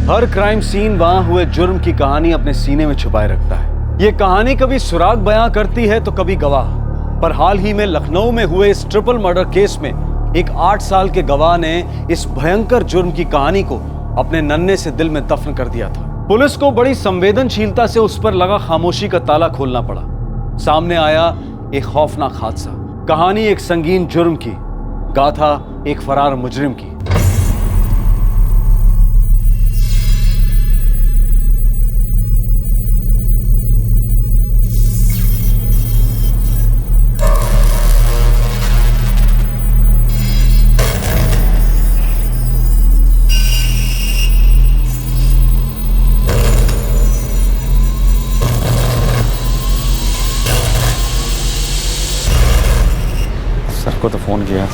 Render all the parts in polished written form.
हर crime scene वहां हुए जुर्म की कहानी अपने सीने में छुपाए रखता है। ये कहानी कभी सुराग बयां करती है तो कभी गवाह। पर हाल ही में लखनऊ में हुए इस ट्रिपल मर्डर केस में एक 8 साल के गवाह ने इस भयंकर जुर्म की कहानी को अपने नन्हे से दिल में दफन कर दिया था। पुलिस को बड़ी संवेदनशीलता से उस पर लगा खामोशी का ताला खोलना पड़ा। सामने आया एक खौफनाक हादसा, कहानी एक संगीन जुर्म की, गाथा एक फरार मुजरिम की। सर को तो फोन किया।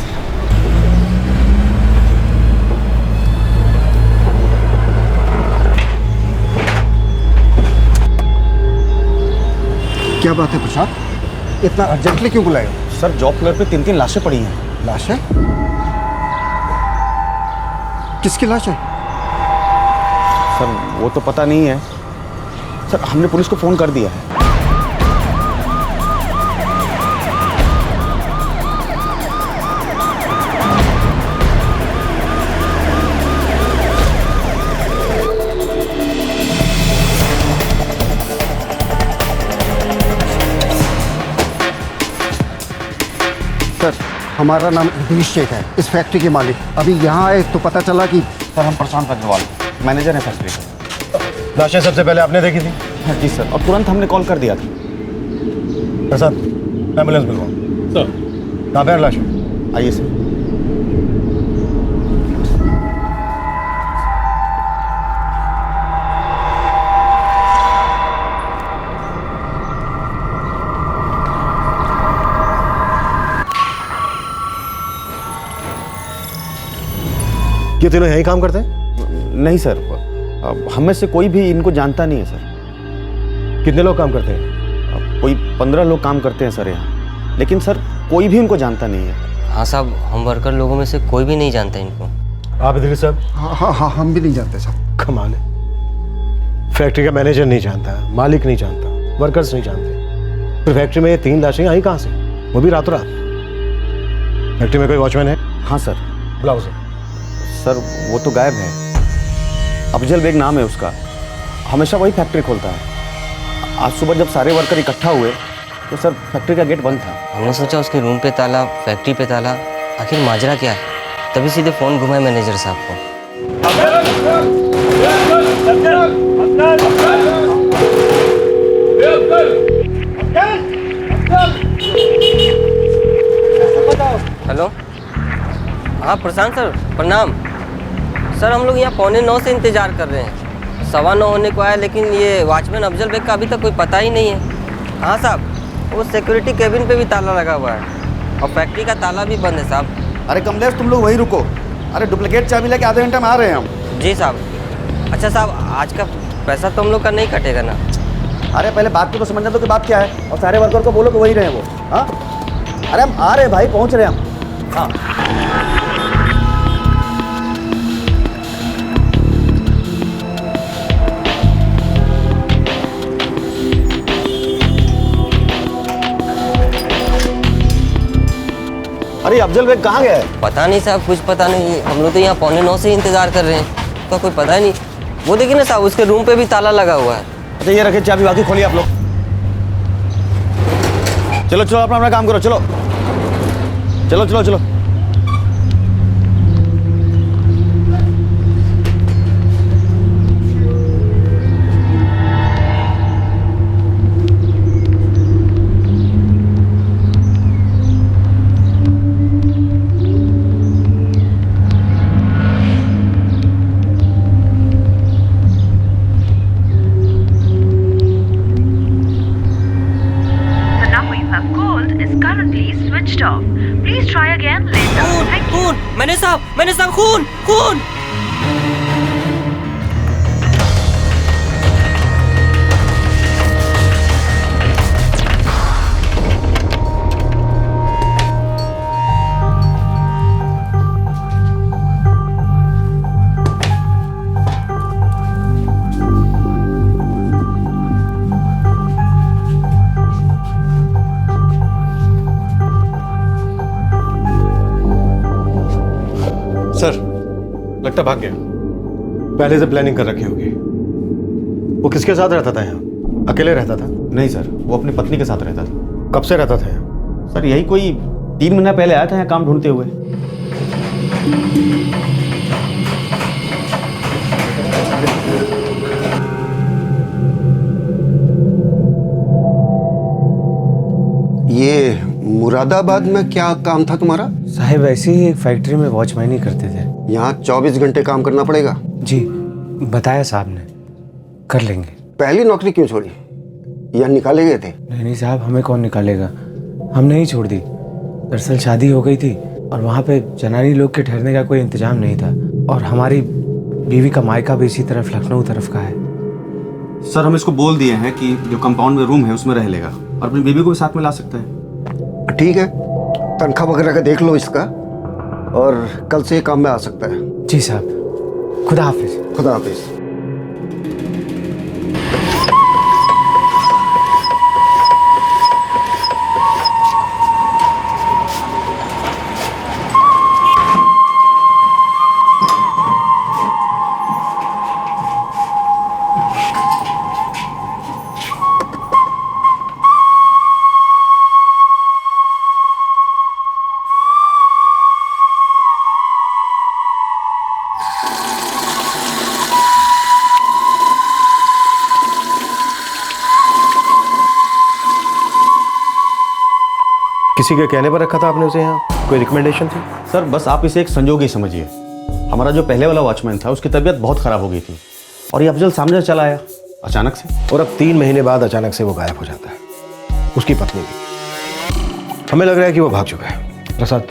क्या बात है प्रसाद, इतना अर्जेंटली क्यों बुलाए? सर जॉब फ्लोर पे 3 लाशें पड़ी हैं। लाशें? किसकी लाश है? सर वो तो पता नहीं है सर, हमने पुलिस को फोन कर दिया है। सर हमारा नाम अधीश शेख है, इस फैक्ट्री के मालिक। अभी यहाँ आए तो पता चला कि सर हम प्रशांत अग्रवाल मैनेजर हैं फैक्ट्री का। लाशें सबसे पहले आपने देखी थी? हाँ जी सर, और तुरंत हमने कॉल कर दिया था। प्रसाद एम्बुलेंस बुलवाओ। सर कहाँ पे है लाश? आइए सर। ये तीनों यहीं काम करते हैं? नहीं सर, हम में से कोई भी इनको जानता नहीं है सर। कितने लोग काम करते हैं? कोई 15 लोग काम करते हैं सर यहाँ, लेकिन सर कोई भी इनको जानता नहीं है। हाँ साहब, हम वर्कर लोगों में से कोई भी नहीं जानता इनको। आप इधर साहब? हाँ हम भी नहीं जानते साहब। कमाल है, फैक्ट्री का मैनेजर नहीं जानता, मालिक नहीं जानता, वर्कर्स नहीं जानते, फिर फैक्ट्री में ये 3 लाशें आई कहाँ से, वो भी रातों रात? फैक्ट्री में कोई वॉचमैन है? हाँ सर। बुलाओ सर। सर वो तो गायब है, अफजल बेग नाम है उसका, हमेशा वही फैक्ट्री खोलता है। आज सुबह जब सारे वर्कर इकट्ठा हुए तो सर फैक्ट्री का गेट बंद था। हमने सोचा उसके रूम पे ताला, फैक्ट्री पे ताला, आखिर माजरा क्या है। तभी सीधे फ़ोन घुमाए मैनेजर साहब को। हेलो, हाँ प्रशांत सर, प्रणाम सर। हम लोग यहाँ 8:45 से इंतज़ार कर रहे हैं, 9:15 होने को आया, लेकिन ये वॉचमैन अफजल बेग का अभी तक कोई पता ही नहीं है। हाँ साहब, वो सिक्योरिटी केबिन पे भी ताला लगा हुआ है और फैक्ट्री का ताला भी बंद है साहब। अरे कमलेश तुम लोग वहीं रुको, अरे डुप्लीकेट चाबी लेके आधे घंटे में आ रहे हैं हम। जी साहब। अच्छा साहब, आज का पैसा तो हम लोग का नहीं कटेगा ना? अरे पहले बात को तो समझना दो कि बात क्या है, और सारे वर्कर को बोलो कि वही रहे वो। हाँ अरे हम आ रहे हैं भाई, पहुँच रहे हैं हम। हाँ अरे अफजल बेग कहाँ गया है? पता नहीं साहब, कुछ पता नहीं। हम लोग तो यहाँ 8:45 से इंतज़ार कर रहे हैं, तो कोई पता ही नहीं। वो देखिए ना साहब, उसके रूम पे भी ताला लगा हुआ है। अच्छा ये रखे चाबी, बाकी खोलिए आप लोग। चलो चलो अपना अपना काम करो, चलो चलो चलो चलो। Please try again later. Thank you. खून, मैंने साहब खून खून। लगता भाग गया। पहले से प्लानिंग कर रखी होगी। वो किसके साथ रहता था यहाँ? अकेले रहता था? नहीं सर, वो अपनी पत्नी के साथ रहता था। कब से रहता था यहाँ? सर यही कोई 3 महीना पहले आया था यहाँ काम ढूंढते हुए। ये मुरादाबाद में क्या काम था तुम्हारा? साहब ऐसे ही एक फैक्ट्री में वॉचमैनी करते थे। यहाँ 24 घंटे काम करना पड़ेगा? जी बताया साहब ने, कर लेंगे। पहली नौकरी क्यों छोड़ी? यहाँ निकाले गए थे? नहीं साहब, हमें कौन निकालेगा, हमने ही छोड़ दी। दरअसल शादी हो गई थी और वहाँ पे जनानी लोग के ठहरने का कोई इंतजाम नहीं था, और हमारी बीवी का मायका भी इसी तरफ लखनऊ तरफ का है। सर हम इसको बोल दिए हैं कि जो कंपाउंड में रूम है उसमें रह लेगा और अपनी बीवी को भी साथ में ला सकता है। ठीक है, तनख्वाह वगैरह का देख लो इसका, और कल से काम में आ सकता है। जी साहब, खुदा हाफिज। खुदा हाफिज। किसी के कहने पर रखा था आपने उसे यहाँ? कोई रिकमेंडेशन थी? सर बस आप इसे एक संजोग ही समझिए। हमारा जो पहले वाला वॉचमैन था उसकी तबीयत बहुत खराब हो गई थी और ये अफजल सामने से चला आया अचानक से, और अब 3 महीने बाद अचानक से वो गायब हो जाता है। उसकी पत्नी भी। हमें लग रहा है कि वो भाग चुका है। प्रसाद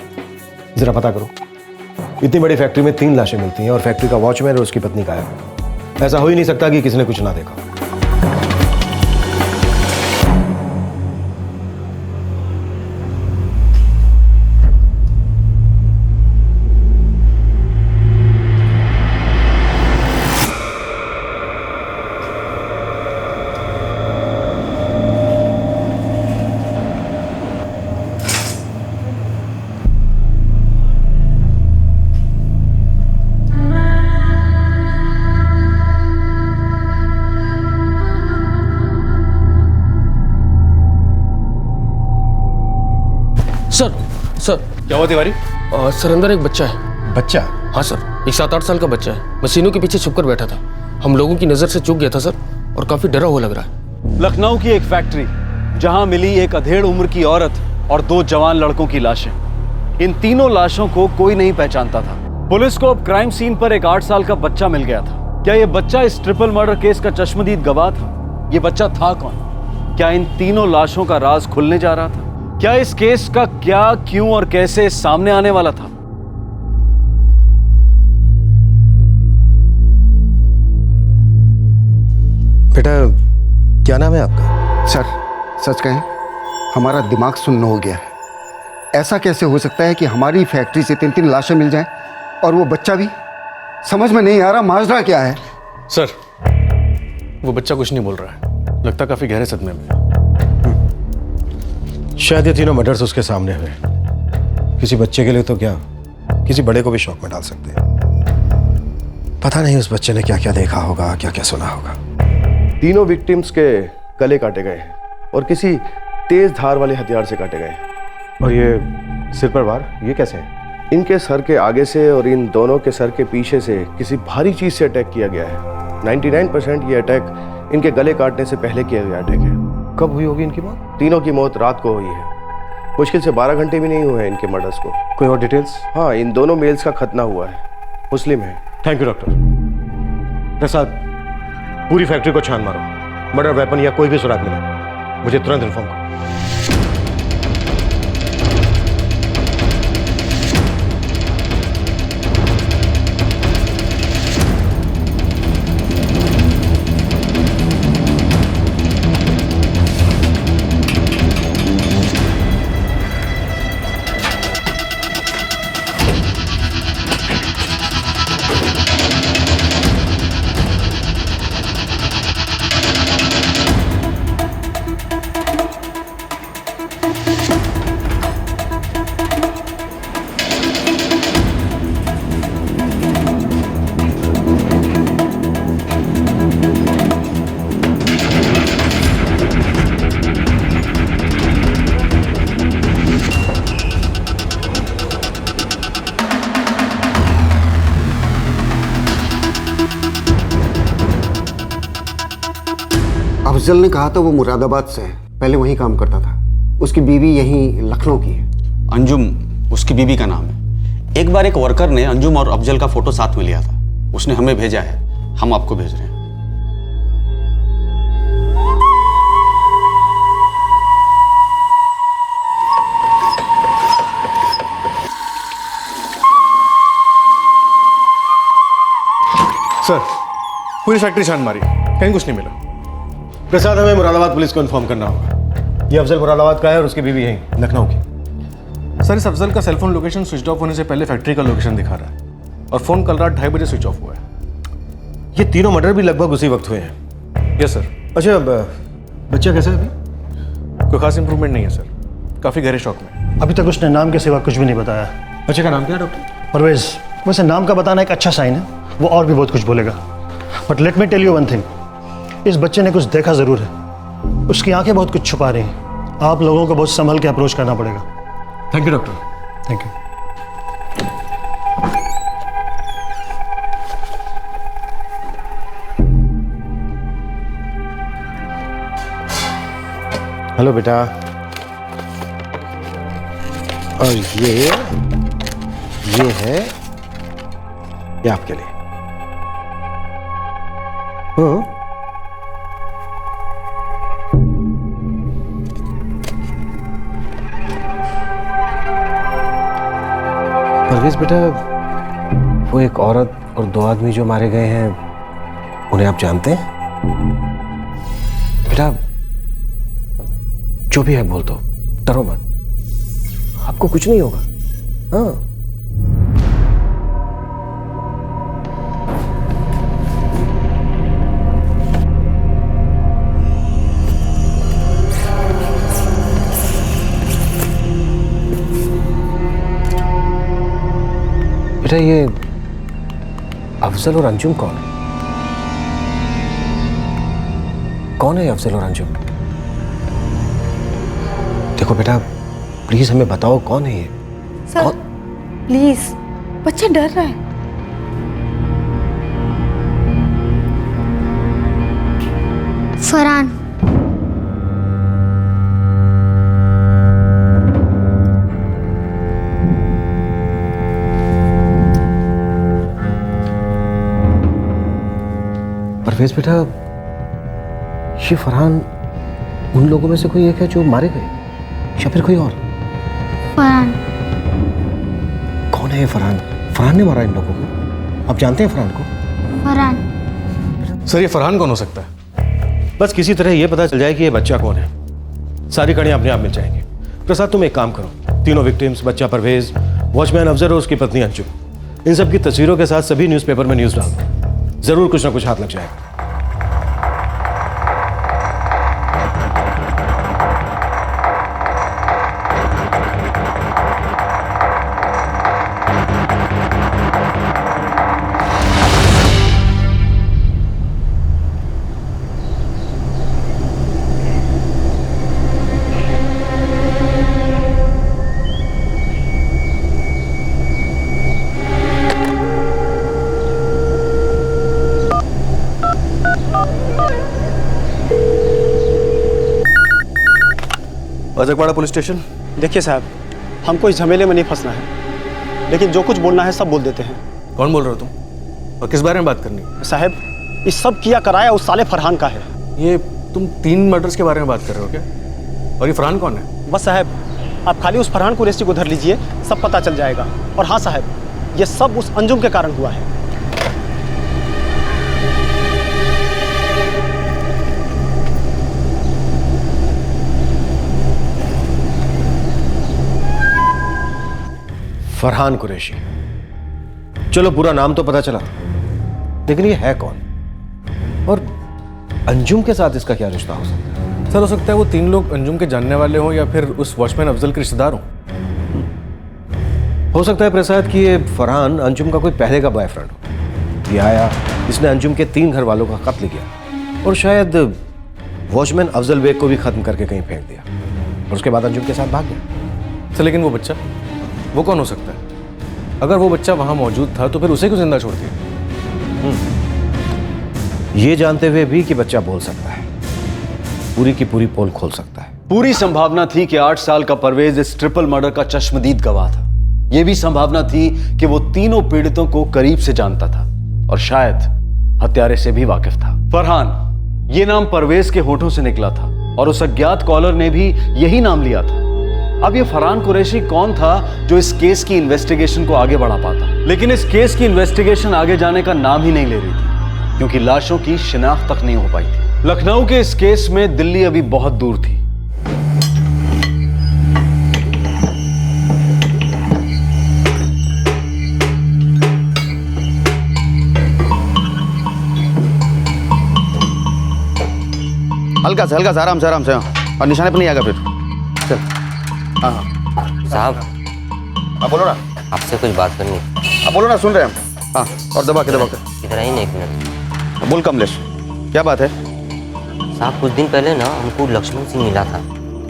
जरा पता करो। इतनी बड़ी फैक्ट्री में 3 लाशें मिलती हैं और फैक्ट्री का वॉचमैन और उसकी पत्नी गायब है। ऐसा हो ही नहीं सकता कि किसी ने कुछ ना देखा। सर क्या हुआ तिवारी? सर अंदर एक बच्चा है। बच्चा? हाँ सर, एक 7-8 साल का बच्चा है। मशीनों के पीछे छुपकर बैठा था। हम लोगों की नज़र से चूक गया था सर, और काफ़ी डरा हुआ लग रहा है। लखनऊ की एक फैक्ट्री जहां मिली एक अधेड़ उम्र की औरत और 2 जवान लड़कों की लाशें। इन तीनों लाशों को कोई नहीं पहचानता था। पुलिस को अब क्राइम सीन पर एक 8 साल का बच्चा मिल गया था। क्या यह बच्चा इस ट्रिपल मर्डर केस का चश्मदीद गवाह था? यह बच्चा था कौन? क्या इन तीनों लाशों का राज खुलने जा रहा था? क्या इस केस का क्या, क्यों और कैसे सामने आने वाला था? बेटा क्या नाम है आपका? सर सच कहें, हमारा दिमाग सुन्न हो गया है। ऐसा कैसे हो सकता है कि हमारी फैक्ट्री से 3-3 लाशें मिल जाएं और वो बच्चा भी? समझ में नहीं आ रहा माजरा क्या है। सर वो बच्चा कुछ नहीं बोल रहा है, लगता काफ़ी गहरे सदमे में। शायद ये तीनों मर्डर्स उसके सामने हुए। किसी बच्चे के लिए तो क्या, किसी बड़े को भी शौक में डाल सकते हैं। पता नहीं उस बच्चे ने क्या क्या देखा होगा, क्या क्या सुना होगा। तीनों विक्टिम्स के गले काटे गए हैं और किसी तेज धार वाले हथियार से काटे गए। और ये सिर पर वार, ये कैसे है? इनके सर के आगे से और इन दोनों के सर के पीछे से किसी भारी चीज से अटैक किया गया है। 99% ये अटैक इनके गले काटने से पहले किया गया अटैक है। कब हुई होगी इनकी मौत? तीनों की मौत रात को हुई है। मुश्किल से 12 घंटे भी नहीं हुए हैं इनके मर्डर्स को। कोई और डिटेल्स? हाँ, इन दोनों मेल्स का खतना हुआ है, मुस्लिम है। Thank you doctor. प्रसाद पूरी फैक्ट्री को छान मारो, मर्डर वेपन या कोई भी सुराग मिले मुझे तुरंत इन्फॉर्म करो। अफजल ने कहा था वो मुरादाबाद से है, पहले वहीं काम करता था। उसकी बीवी यहीं लखनऊ की है। अंजुम उसकी बीवी का नाम है। एक बार एक वर्कर ने अंजुम और अफजल का फोटो साथ में लिया था, उसने हमें भेजा है, हम आपको भेज रहे हैं। सर, पूरी फैक्ट्री छान मारी, कहीं कुछ नहीं मिला। प्रसाद, हमें मुरादाबाद पुलिस को इन्फॉर्म करना होगा। ये अफजल मुरादाबाद का है और उसकी बीवी यहीं लखनऊ की। सर, इस अफजल का सेलफोन लोकेशन स्विच ऑफ होने से पहले फैक्ट्री का लोकेशन दिखा रहा है और फोन कल रात 2:30 बजे स्विच ऑफ हुआ है। ये तीनों मर्डर भी लगभग उसी वक्त हुए हैं। Yes sir. अच्छा, बच्चा कैसा है अभी? कोई खास इंप्रूवमेंट नहीं है सर, काफ़ी गहरे शौक में। अभी तक उसने नाम के सिवा कुछ भी नहीं बताया। बच्चे का नाम क्या है डॉक्टर? परवेज। वैसे नाम का बताना एक अच्छा साइन है, वो और भी बहुत कुछ बोलेगा। But let me tell you one thing, इस बच्चे ने कुछ देखा ज़रूर है। उसकी आंखें बहुत कुछ छुपा रही हैं। आप लोगों को बहुत संभल के अप्रोच करना पड़ेगा। Thank you doctor. Thank you. Hello बेटा। और ये आपके लिए। परवेज बेटा, वो एक औरत और 2 आदमी जो मारे गए हैं, उन्हें आप जानते हैं? बेटा, जो भी है बोल दो, डरो मत, आपको कुछ नहीं होगा। हाँ। बेटा, ये अफजल और अंजुम कौन है? कौन है अफजल और अंजुम? देखो बेटा, प्लीज हमें बताओ कौन है ये? सर प्लीज, बच्चा डर रहा है। फरहान। परवेज बेटा, ये फरहान उन लोगों में से कोई एक है जो मारे गए, या फिर कोई और? फरहान। कौन है ये फरहान? फरहान ने मारा इन लोगों को? आप जानते हैं फरहान को? फरहान। सर, ये फरहान कौन हो सकता है? बस किसी तरह ये पता चल जाए कि ये बच्चा कौन है, सारी कड़ियां अपने आप मिल जाएंगी। प्रसाद, तुम एक काम करो, तीनों विक्टिम्स, बच्चा परवेज, वॉचमैन अफजल और उसकी पत्नी अंजुम, इन सब की तस्वीरों के साथ सभी न्यूज़पेपर में न्यूज़ डाल दो। जरूर कुछ ना कुछ हाथ लग जाएगा। अजकवाड़ा पुलिस स्टेशन। देखिए साहब, हमको इस झमेले में नहीं फंसना है, लेकिन जो कुछ बोलना है सब बोल देते हैं। कौन बोल रहे हो तुम, और किस बारे में बात करनी है? साहब, इस सब किया कराया उस साले फरहान का है। ये तुम 3 मर्डर्स के बारे में बात कर रहे हो क्या? और ये फरहान कौन है? बस साहब, आप खाली उस फरहान कुरैशी को धर लीजिए, सब पता चल जाएगा। और हाँ साहब, ये सब उस अंजुम के कारण हुआ है। फरहान कुरैशी। चलो, पूरा नाम तो पता चला, लेकिन ये है कौन? और अंजुम के साथ इसका क्या रिश्ता हो सकता है? सर, हो सकता है वो 3 लोग अंजुम के जानने वाले हों या फिर उस वॉचमैन अफजल के रिश्तेदार हों। हो सकता है प्रसाद कि ये फरहान अंजुम का कोई पहले का बॉयफ्रेंड हो। ये आया, इसने अंजुम के 3 घर वालों का कत्ल किया और शायद वॉचमैन अफजल बेग को भी खत्म करके कहीं फेंक दिया और उसके बाद अंजुम के साथ भाग गया। सर, लेकिन वो बच्चा, वो कौन हो सकता है? अगर वो बच्चा वहां मौजूद था तो फिर उसे क्यों जिंदा छोड़ दिया? ये जानते हुए भी कि बच्चा बोल सकता है, पूरी की पूरी पोल खोल सकता है। पूरी संभावना थी कि 8 साल का परवेज इस ट्रिपल मर्डर का चश्मदीद गवाह था। यह भी संभावना थी कि वो तीनों पीड़ितों को करीब से जानता था और शायद हत्यारे से भी वाकिफ था। फरहान, ये नाम परवेज के होठों से निकला था और उस अज्ञात कॉलर ने भी यही नाम लिया था। अब ये फरहान कुरैशी कौन था जो इस केस की इन्वेस्टिगेशन को आगे बढ़ा पाता? लेकिन इस केस की इन्वेस्टिगेशन आगे जाने का नाम ही नहीं ले रही थी, क्योंकि लाशों की शिनाख्त तक नहीं हो पाई थी। लखनऊ के इस केस में दिल्ली अभी बहुत दूर थी। हल्का से आराम से और निशाने पर नहीं आएगा फिर। चल। हाँ साहब, हाँ बोलो ना। आपसे कुछ बात करनी है। हाँ बोलो ना, सुन रहे हैं हम। हाँ, और दबा के इधर आई ना, 1 मिनट। बोल कमलेश, क्या बात है? साहब, कुछ दिन पहले ना हमको लक्ष्मण सिंह मिला था।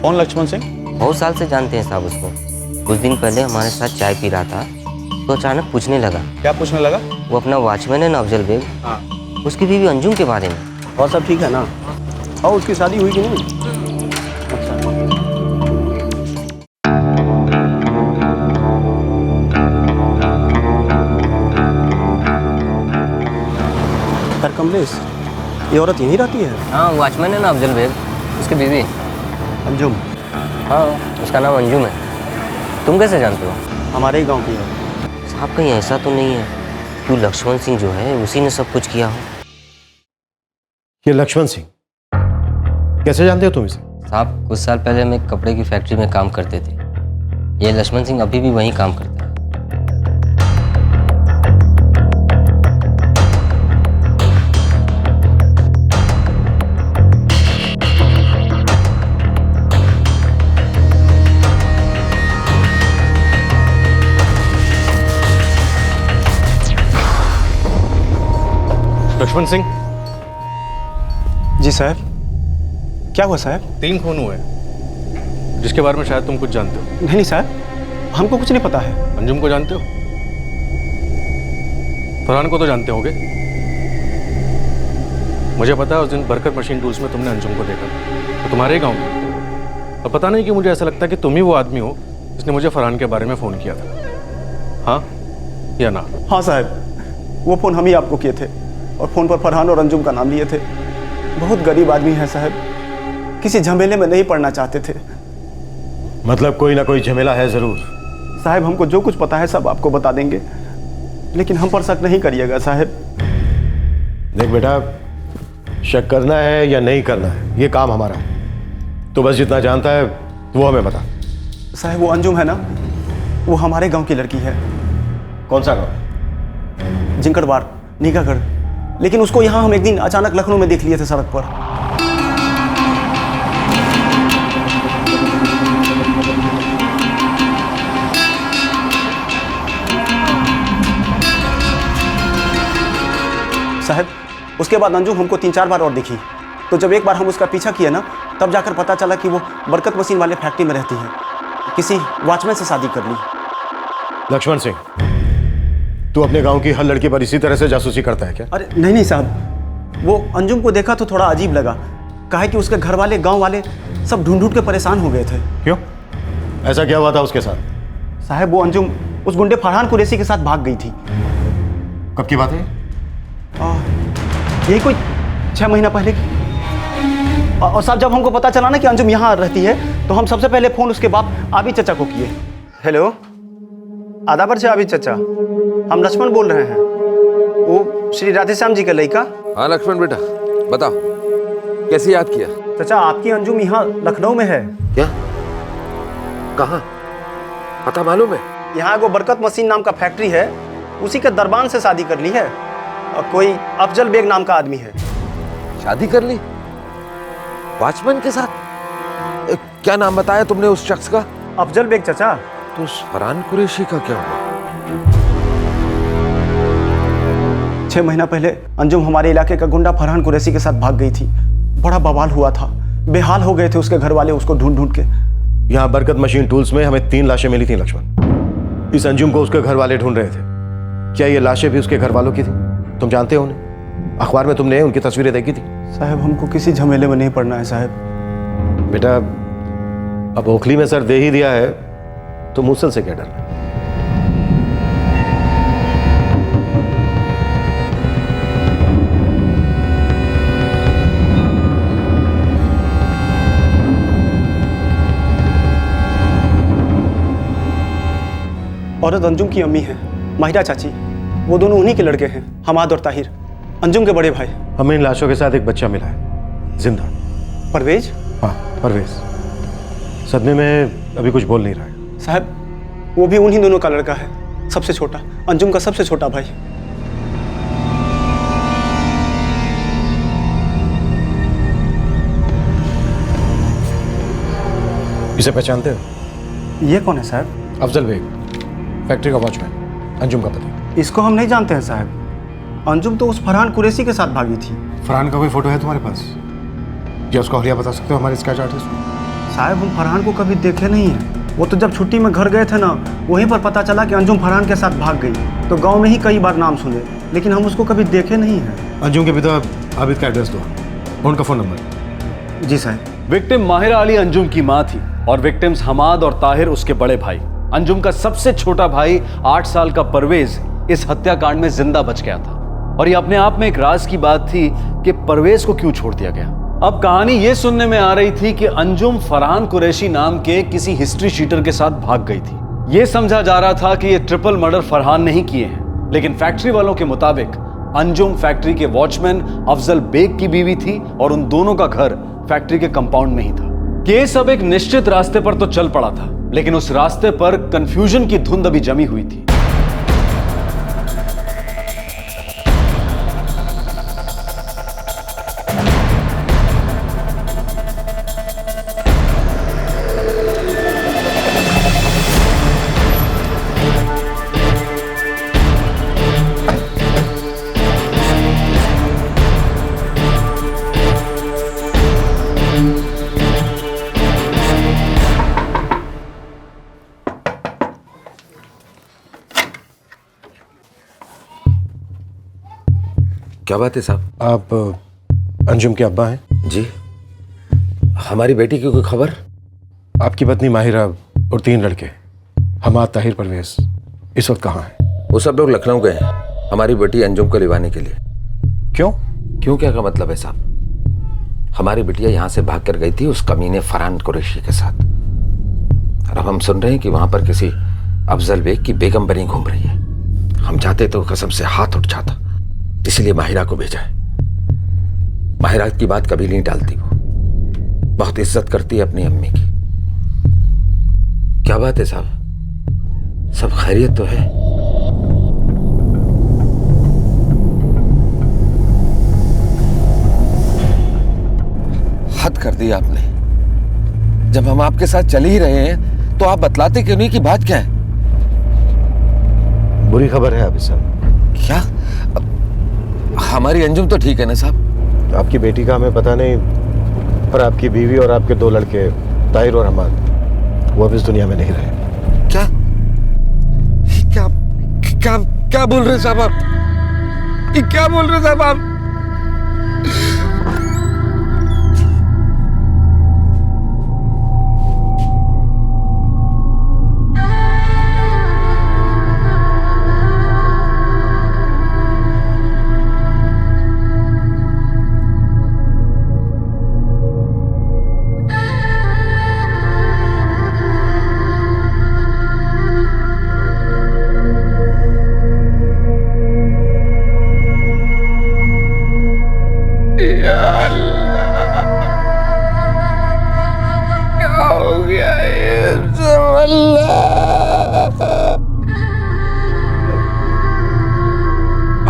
कौन लक्ष्मण सिंह? बहुत साल से जानते हैं साहब उसको। कुछ दिन पहले हमारे साथ चाय पी रहा था तो अचानक पूछने लगा। क्या पूछने लगा? वो अपना वॉचमैन है ना अफजल बेग, हाँ, उसकी बीवी अंजुम के बारे में। और सब ठीक है ना? और उसकी शादी हुई कि नहीं? सर कमलेश, ये औरत यहीं रहती है? हाँ, वॉचमैन है ना अफजल बेग, उसकी बीवी अंजुम। हाँ, उसका नाम अंजुम है। तुम कैसे जानते हो? हमारे ही गांव की है। साहब, कहीं ऐसा तो नहीं है कि लक्ष्मण सिंह जो है उसी ने सब कुछ किया हो? ये लक्ष्मण सिंह कैसे जानते हो तुम इसे? साहब, कुछ साल पहले हम एक कपड़े की फैक्ट्री में काम करते थे। ये लक्ष्मण सिंह अभी भी वहीं काम करता है। लक्ष्मण सिंह। जी साहब। क्या हुआ साहब? 3 खून हुए जिसके बारे में शायद तुम कुछ जानते हो। नहीं साहब, हमको कुछ नहीं पता है। अंजुम को जानते हो? फरहान को तो जानते होगे। मुझे पता है उस दिन बरकत मशीन टूल्स में तुमने अंजुम को देखा, तो तुम्हारे ही गांव में। और पता नहीं कि मुझे ऐसा लगता है कि तुम ही वो आदमी हो जिसने मुझे फरहान के बारे में फ़ोन किया था। हाँ या ना? हाँ साहब, वो फ़ोन हम ही आपको किए थे और फ़ोन पर फरहान और अंजुम का नाम लिए थे। बहुत गरीब आदमी है साहब, किसी झमेले में नहीं पड़ना चाहते थे। मतलब कोई ना कोई झमेला है जरूर। साहब, हमको जो कुछ पता है सब आपको बता देंगे, लेकिन हम पर शक नहीं करिएगा साहब। देख बेटा, शक करना है या नहीं करना है ये काम हमारा है। तो बस जितना जानता है वो हमें बता। साहब, वो अंजुम है ना, वो हमारे गांव की लड़की है। कौन सा गाँव? जिंकड़वार, नीकागढ़। लेकिन उसको यहाँ हम एक दिन अचानक लखनऊ में देख लिए थे सड़क पर। साहब, उसके बाद अंजुम हमको 3-4 बार और दिखी। तो जब एक बार हम उसका पीछा किए ना, तब जाकर पता चला कि वो बरकत मशीन वाले फैक्ट्री में रहती है। किसी वॉचमैन से शादी कर ली। लक्ष्मण सिंह, तू अपने गांव की हर लड़की पर इसी तरह से जासूसी करता है क्या? अरे नहीं साहब, वो अंजुम को देखा तो थोड़ा अजीब लगा। कहा कि उसके घर वाले, गांव वाले सब ढूंढ के परेशान हो गए थे। क्यों? ऐसा क्या हुआ था उसके साथ? साहब, वो अंजुम उस गुंडे फरहान कुरैशी के साथ भाग गई थी। कब की बात है? यही कोई 6 महीना पहले की। और साहब, जब हमको पता चला ना कि अंजुम यहाँ रहती है, तो हम सबसे पहले फ़ोन उसके बाप आबिद चचा को किए। हेलो, आदाबर से आबिद चचा, हम लक्ष्मण बोल रहे हैं। वो श्री राधेश्याम जी का लड़का। हाँ लक्ष्मण बेटा, बताओ कैसे याद किया? चचा, आपकी अंजुम यहाँ लखनऊ में है। क्या? कहाँ? पता मालूम है? यहाँ वो बरकत मशीन नाम का फैक्ट्री है, उसी के दरबान से शादी कर ली है। और कोई अफजल बेग नाम का आदमी है। शादी कर ली? वॉचमैन के साथ? क्या नाम बताया तुमने उस शख्स का? अफजल बेग चचा। तो उस फरहान कुरैशी का क्या हुआ? 6 महीना पहले अंजुम हमारे इलाके का गुंडा फरहान कुरैशी के साथ भाग गई थी। बड़ा बवाल हुआ था, बेहाल हो गए थे उसके घर वाले उसको ढूंढ के। यहाँ बरकत मशीन टूल्स में हमें 3 लाशें मिली थी लक्ष्मण। इस अंजुम को उसके घर वाले ढूंढ रहे थे। क्या ये लाशें भी उसके घर वालों की थी? तुम जानते हो उन्हें? अखबार में तुमने उनकी तस्वीरें देखी थी? साहब, हमको किसी झमेले में नहीं पड़ना है साहब। बेटा अब ओखली में सर दे ही दिया है तो मूसल से क्या डरना। औरत अंजुम की अम्मी है, माहिरा चाची। वो दोनों उन्हीं के लड़के हैं, हमाद और ताहिर, अंजुम के बड़े भाई। हमें इन लाशों के साथ एक बच्चा मिला है, जिंदा। परवेज? हाँ, परवेज सदमे में अभी कुछ बोल नहीं रहा है। साहब, वो भी उन्हीं दोनों का लड़का है, सबसे छोटा, अंजुम का सबसे छोटा भाई। इसे पहचानते हो? ये कौन है साहब? अफजल बेग, फैक्ट्री का वॉचमैन, अंजुम का पति। इसको हम नहीं जानते हैं साहब। अंजुम तो उस फरहान कुरैशी के साथ भागी थी। फरहान का कोई फोटो है तुम्हारे पास? क्या उसका हुलिया बता सकते हो हमारे स्केच आर्टिस्ट को? साहब, हम फरहान को कभी देखे नहीं हैं। वो तो जब छुट्टी में घर गए थे ना, वहीं पर पता चला कि अंजुम फरहान के साथ भाग गई। तो गांव में ही कई बार नाम सुने, लेकिन हम उसको कभी देखे नहीं हैं। अंजुम के पिता आबिद का एड्रेस दो, उनका फ़ोन नंबर। जी साहब। विक्टिम माहिरा अली अंजुम की मां थी और विक्टिम्स हमाद और ताहिर उसके बड़े भाई। अंजुम का सबसे छोटा भाई 8 साल का परवेज इस हत्याकांड में जिंदा बच गया था और ये अपने आप में एक राज की बात थी कि परवेज को क्यों छोड़ दिया गया। अब कहानी ये सुनने में आ रही थी कि अंजुम फरहान कुरैशी नाम के किसी हिस्ट्री शीटर के साथ भाग गई थी। ये समझा जा रहा था कि ये ट्रिपल मर्डर फरहान नहीं किए हैं, लेकिन फैक्ट्री वालों के मुताबिक अंजुम फैक्ट्री के वॉचमैन अफजल बेग की बीवी थी और उन दोनों का घर फैक्ट्री के कंपाउंड में ही था। केस अब एक निश्चित रास्ते पर तो चल पड़ा था, लेकिन उस रास्ते पर कंफ्यूजन की धुंध अभी जमी हुई थी। क्या बात है साहब? आप अंजुम के अब्बा हैं? जी। हमारी बेटी की कोई खबर? आपकी पत्नी माहिरा और 3 लड़के हमाद, ताहिर, परवेज इस वक्त कहाँ हैं? वो सब लोग लखनऊ गए हैं हमारी बेटी अंजुम को लिवाने के लिए। क्यों? क्यों क्या का मतलब है साहब? हमारी बिटिया यहाँ से भाग कर गई थी उस कमीने फरहान कुरैशी के साथ, और अब हम सुन रहे हैं कि वहां पर किसी अफजल बेग की बेगम बनी घूम रही है। हम चाहते तो कसम से हाथ उठ जाता, इसलिए माहिरा को भेजा है। माहिरा की बात कभी नहीं टालती, वो बहुत इज्जत करती है अपनी अम्मी की। क्या बात है साहब? सब खैरियत तो है? हद कर दी आपने। जब हम आपके साथ चल ही रहे हैं तो आप बतलाते क्यों नहीं कि बात क्या है? बुरी खबर है अभी साहब। क्या? हमारी अंजुम तो ठीक है ना साहब? आपकी बेटी का हमें पता नहीं, पर आपकी बीवी और आपके 2 लड़के ताहिर और हमाद, वो अब इस दुनिया में नहीं रहे। क्या क्या क्या क्या बोल रहे साहब आप? ये क्या बोल रहे साहब आप?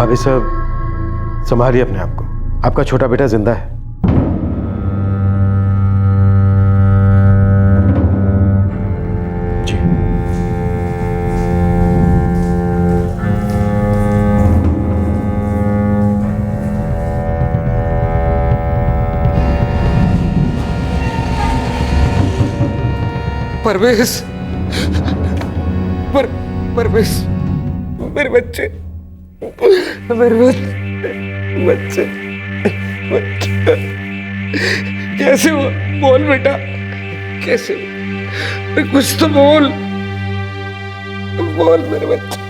अभी सब संभालिए अपने आप को, आपका छोटा बेटा जिंदा है। जी। परवेज, परवेज, मेरे बच्चे, मेरे बच्चे, कैसे हुआ? बोल बेटा, कैसे हुआ? कुछ तो बोल, बोल मेरे बच्चे।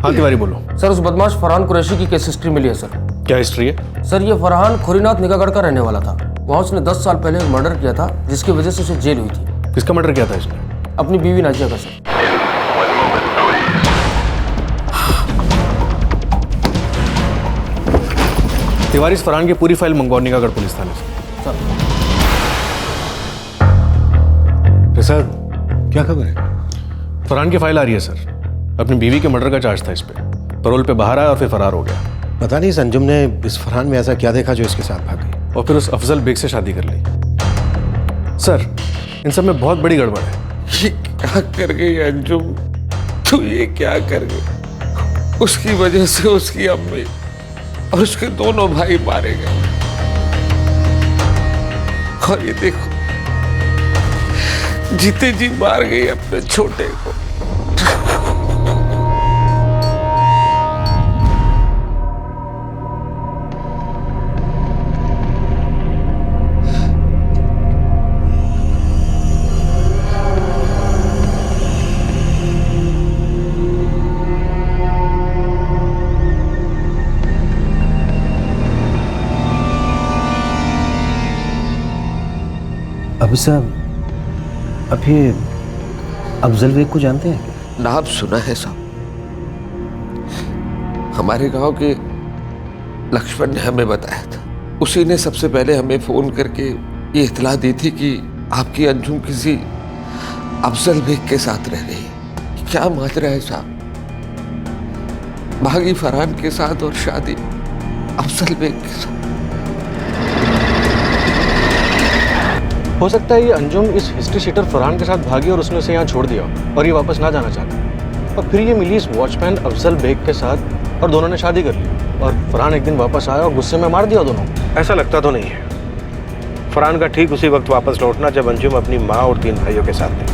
हाँ तिवारी बोलो। सर उस बदमाश फरहान कुरैशी की केस हिस्ट्री मिली है सर। क्या हिस्ट्री है? सर ये फरहान खुरीनाथ निकागढ़ का रहने वाला था। वहाँ उसने 10 साल पहले एक मर्डर किया था जिसकी वजह से उसे जेल हुई थी। किसका मर्डर किया था इसने? अपनी बीवी नाजिया का सर। तिवारी, इस फरहान की पूरी फाइल मंगवाओ निकागढ़ पुलिस थाने से। सर क्या खबर है? फरहान की फाइल आ रही है सर। अपनी बीवी के मर्डर का चार्ज था इस पे। पैरोल पे बाहर आया और फिर फरार हो गया। पता नहीं इस अंजुम ने इस फरहान में ऐसा क्या देखा जो इसके साथ भाग गई और फिर उस अफजल बेग से शादी कर ली। सर इन सब में बहुत बड़ी गड़बड़ है। ये क्या कर गई अंजुम? तू ये क्या कर गई? उसकी वजह से उसकी अम्मी और उसके दोनों भाई मारे गए। और ये देखो, जीते जी मार गई अपने छोटे को। अभी साहब, अभी अफजल बेग को जानते हैं? नाम सुना है साहब। हमारे गांव के लक्ष्मण ने हमें बताया था। उसी ने सबसे पहले हमें फोन करके ये इत्तला दी थी कि आपकी अंजुम किसी अफजल बेग के साथ रह रही है। क्या माजरा है साहब? भागी फरहान के साथ और शादी अफजल बेग के साथ। हो सकता है ये अंजुम इस हिस्ट्री शीटर फरहान के साथ भागी और उसने उसे यहाँ छोड़ दिया और ये वापस ना जाना चाहता। और फिर ये मिली इस वॉचमैन अफजल बेग के साथ और दोनों ने शादी कर ली। और फरहान एक दिन वापस आया और गुस्से में मार दिया दोनों। ऐसा लगता तो नहीं है। फरहान का ठीक उसी वक्त वापस लौटना जब अंजुम अपनी माँ और 3 भाइयों के साथ थी।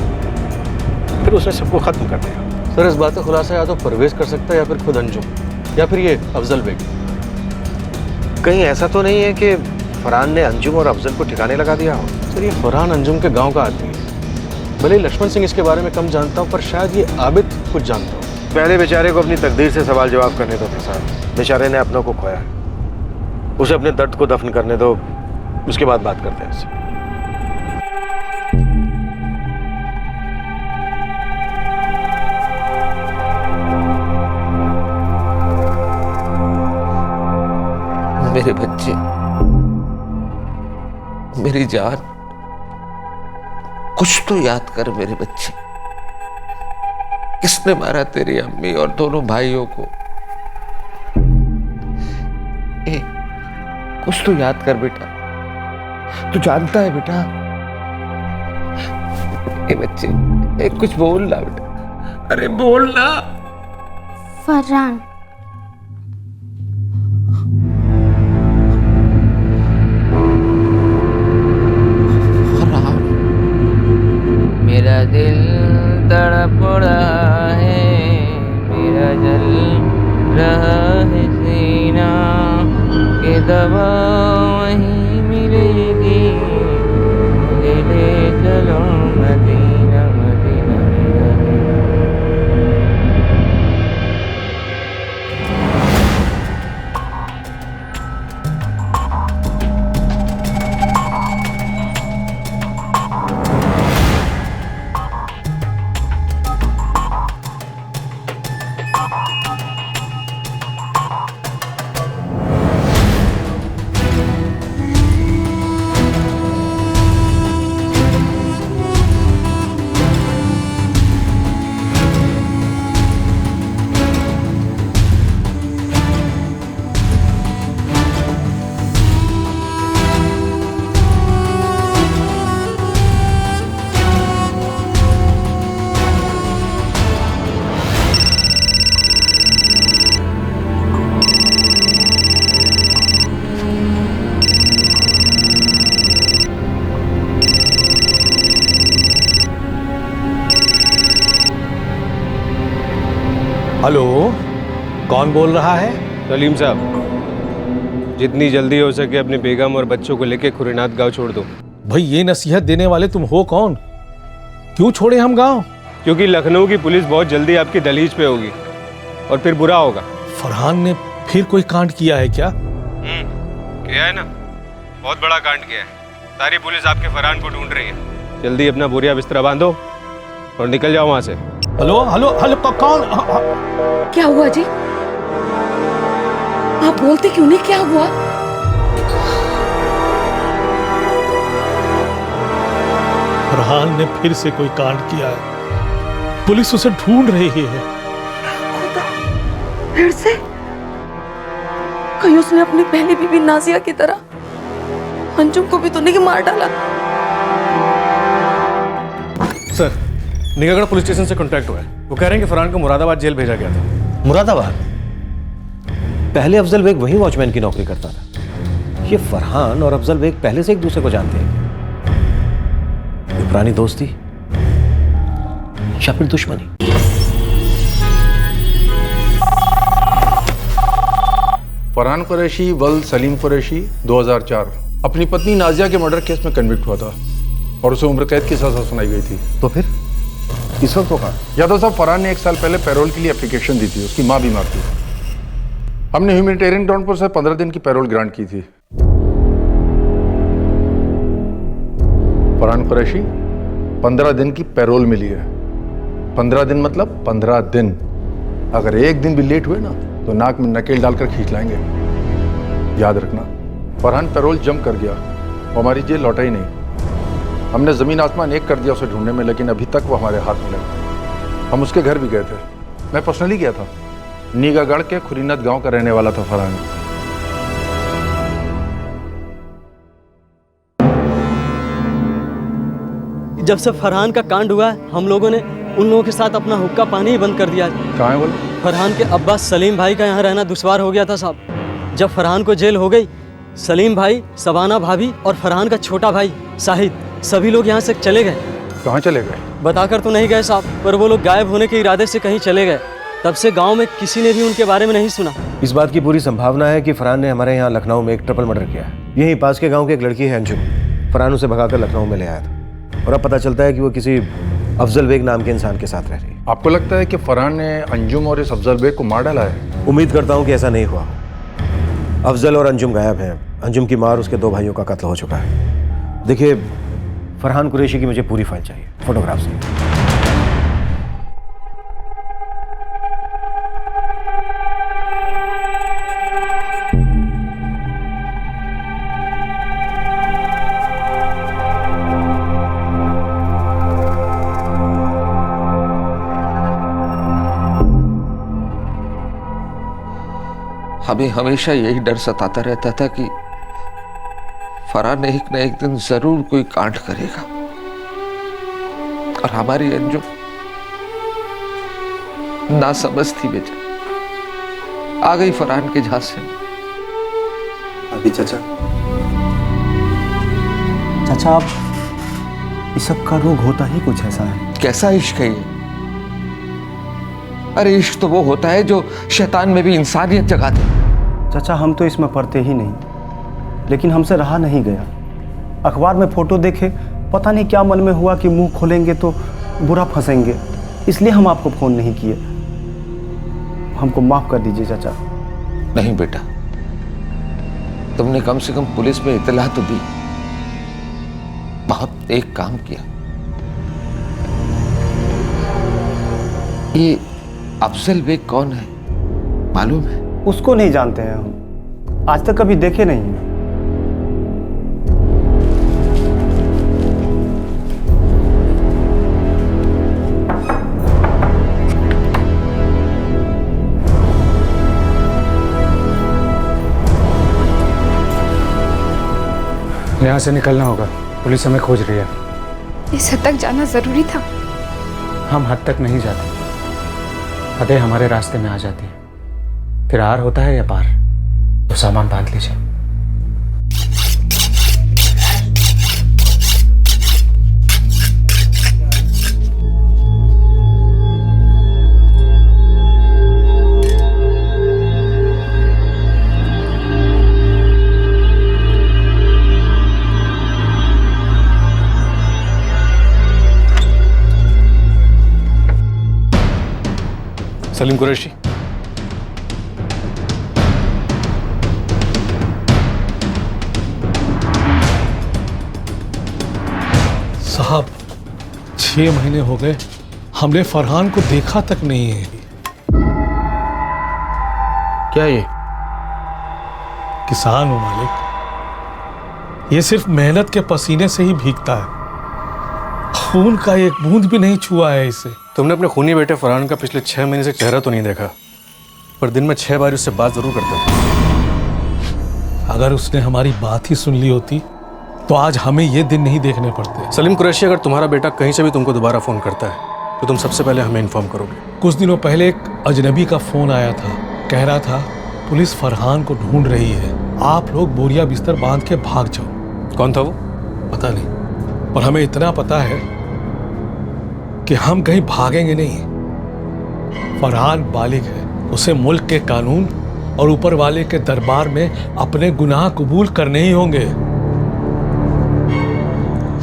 फिर उसने सबको खत्म कर दिया। सर इस बात का खुलासा या तो परवेज कर सकता है या फिर खुद अंजुम या फिर ये अफजल बेग। कहीं ऐसा तो नहीं है कि फरहान ने अंजुम और अफजल को ठिकाने लगा दिया हो? सर ये फरहान अंजुम के गांव का आदमी है। भले ही लक्ष्मण सिंह इसके बारे में कम जानता हूँ, पर शायद ये आबिद कुछ जानता हो। पहले बेचारे को अपनी तकदीर से सवाल जवाब करने दो प्रसाद। बेचारे ने अपनों को खोया, उसे अपने दर्द को दफन करने दो, उसके बाद बात करते हैं इससे। मेरे बच्चे, मेरी जान, कुछ तो याद कर मेरे बच्चे। किसने मारा तेरी अम्मी और दोनों भाइयों को? कुछ तो याद कर बेटा। तू जानता है बेटा? बच्चे कुछ बोल ना बेटा। अरे बोल ना। फरहान। मेरा दिल तड़प रहा है, मेरा जल रहा है सीना, कि दवा वहीं मिलेगी, मुझे ले चलो मदीना मदीना। हेलो, कौन बोल रहा है? सलीम साहब, जितनी जल्दी हो सके अपने बेगम और बच्चों को लेके खुरीनाथ गांव छोड़ दो। भाई ये नसीहत देने वाले तुम हो कौन? क्यों छोड़े हम गांव? क्योंकि लखनऊ की पुलिस बहुत जल्दी आपकी दहलीज पे होगी और फिर बुरा होगा। फरहान ने फिर कोई कांड किया है क्या? किया है ना, बहुत बड़ा कांड किया है। सारी पुलिस आपके फरहान को ढूंढ रही है। जल्दी अपना बोरिया बिस्तरा बांधो और निकल जाओ वहां से। हेलो हेलो हेलो, कौन? क्या हुआ जी? आप बोलते क्यों नहीं? क्या हुआ? फरहान ने फिर से कोई कांड किया है। पुलिस उसे ढूंढ रही है। फिर से? कहीं उसने अपनी पहली बीवी नाजिया की तरह अंजुम को भी तो नहीं मार डाला? सर, निगाहगढ़ पुलिस स्टेशन से कांटेक्ट हुआ है। वो कह रहे हैं कि फरहान को मुरादाबाद जेल भेजा गया था। मुरादाबाद? पहले अफजल बेग वहीं वॉचमैन की नौकरी करता था। ये फरहान और अफजल बेग पहले से एक दूसरे को जानते हैं। ये पुरानी दोस्ती या फिर दुश्मनी? फरहान कुरैशी वल्द सलीम कुरैशी 2004 अपनी पत्नी नाजिया के मर्डर केस में कन्विक्ट हुआ था और उसे उम्र कैद की सजा सुनाई गई थी। तो फिर इस वक्त वो कहाँ? यादव साहब, फरहान ने 1 साल पहले पैरोल के लिए एप्लीकेशन दी थी। उसकी माँ बीमार थी। हमने ह्यूमैनिटेरियन ग्राउंड पर से 15 दिन की पैरोल ग्रांट की थी। फरहान कुरैशी 15 दिन की पैरोल मिली है। 15 दिन मतलब 15 दिन। अगर एक दिन भी लेट हुए ना तो नाक में नकेल डालकर खींच लाएंगे। याद रखना, फरहान पैरोल जम कर गया, वो हमारी जेल लौटा ही नहीं। हमने ज़मीन आसमान एक कर दिया उसे ढूंढने में, लेकिन अभी तक वो हमारे हाथ में लगा। हम उसके घर भी गए थे, मैं पर्सनली गया था। निगाहगढ़ के खुरीनाथ गांव का रहने वाला था फरहान। जब से फरहान का कांड हुआ है, हम लोगों ने उन लोगों के साथ अपना हुक्का पानी ही बंद कर दिया। कहाँ है बोले? फरहान के अब्बा सलीम भाई का यहाँ रहना दुश्वार हो गया था साहब। जब फरहान को जेल हो गई, सलीम भाई, सबाना भाभी और फरहान का छोटा भाई शाहिद, सभी लोग यहाँ से चले गए। कहाँ चले गए? बताकर तो नहीं गए साहब, पर वो लोग गायब होने के इरादे से कहीं चले गए। तब से गांव में किसी ने भी उनके बारे में नहीं सुना। इस बात की पूरी संभावना है कि फरहान ने हमारे यहाँ लखनऊ में एक ट्रिपल मर्डर किया है। यहीं पास के गांव की एक लड़की है अंजुम। फरहान उसे भगाकर लखनऊ में ले आया था और अब पता चलता है कि वो किसी अफजल बेग नाम के इंसान के साथ रह रही है। आपको लगता है कि फरहान ने अंजुम और इस अफजल बेग को मार डाला है? उम्मीद करता हूँ कि ऐसा नहीं हुआ। अफजल और अंजुम गायब हैं। अंजुम की मां और उसके 2 भाइयों का कत्ल हो चुका है। देखिए, फरहान कुरैशी की मुझे पूरी फाइल चाहिए, फोटोग्राफ से। हमें हमेशा यही डर सताता रहता था कि फरहान एक न एक दिन जरूर कोई कांड करेगा और हमारी अंजुम ना समझ थी बेचारी, आ गई फरहान के झांसे में। अभी चाचा आप इस सब का रोग होता ही कुछ ऐसा है। कैसा इश्क है ये? अरे इश्क तो वो होता है जो शैतान में भी इंसानियत जगा दे। चाचा, हम तो इसमें पढ़ते ही नहीं, लेकिन हमसे रहा नहीं गया। अखबार में फोटो देखे, पता नहीं क्या मन में हुआ कि मुंह खोलेंगे तो बुरा फंसेंगे, इसलिए हम आपको फोन नहीं किए। हमको माफ कर दीजिए चाचा। नहीं बेटा, तुमने कम से कम पुलिस में इतला तो दी, बहुत एक काम किया। ये अफजल बेग कौन है मालूम है? उसको नहीं जानते हैं हम, आज तक कभी देखे नहीं हैं। यहाँ से निकलना होगा, पुलिस हमें खोज रही है। इस हद तक जाना जरूरी था? हम हद तक नहीं जाते, फतेह हमारे रास्ते में आ जाती है। फिर आर होता है या पार, तो सामान बांध लीजिए। सलीम कुरैशी। साहब 6 महीने हो गए, हमने फरहान को देखा तक नहीं है। क्या ये? किसान हूं मालिक, ये सिर्फ मेहनत के पसीने से ही भीगता है, खून का एक बूंद भी नहीं छुआ है इसे। तुमने अपने खूनी बेटे फरहान का पिछले 6 महीने से चेहरा तो नहीं देखा, पर दिन में 6 बार उससे बात जरूर करते हो। अगर उसने हमारी बात ही सुन ली होती तो आज हमें ये दिन नहीं देखने पड़ते। सलीम कुरैशी, अगर तुम्हारा बेटा कहीं से भी तुमको दोबारा फोन करता है तो तुम सबसे पहले हमें इन्फॉर्म करोगे। कुछ दिनों पहले एक अजनबी का फोन आया था, कह रहा था पुलिस फरहान को ढूंढ रही है, आप लोग बोरिया बिस्तर बांध के भाग जाओ। कौन था वो? पता नहीं, पर हमें इतना पता है कि हम कहीं भागेंगे नहीं। फरहान बालिग है, उसे मुल्क के कानून और ऊपर वाले के दरबार में अपने गुनाह कबूल करने ही होंगे।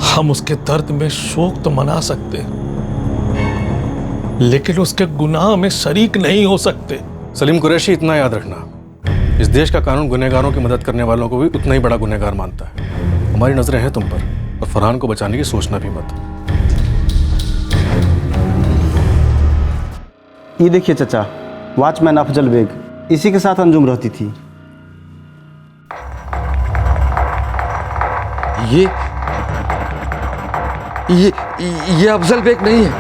हम उसके दर्द में शोक तो मना सकते, लेकिन उसके गुनाह में शरीक नहीं हो सकते। सलीम कुरैशी, इतना याद रखना, इस देश का कानून गुनहगारों की मदद करने वालों को भी उतना ही बड़ा गुनहगार मानता है। हमारी नजरें हैं तुम पर, और फरहान को बचाने की सोचना भी मत। ये देखिए चचा, वॉचमैन अफजल बेग, इसी के साथ अंजुम रहती थी। ये अफजल बेग नहीं है।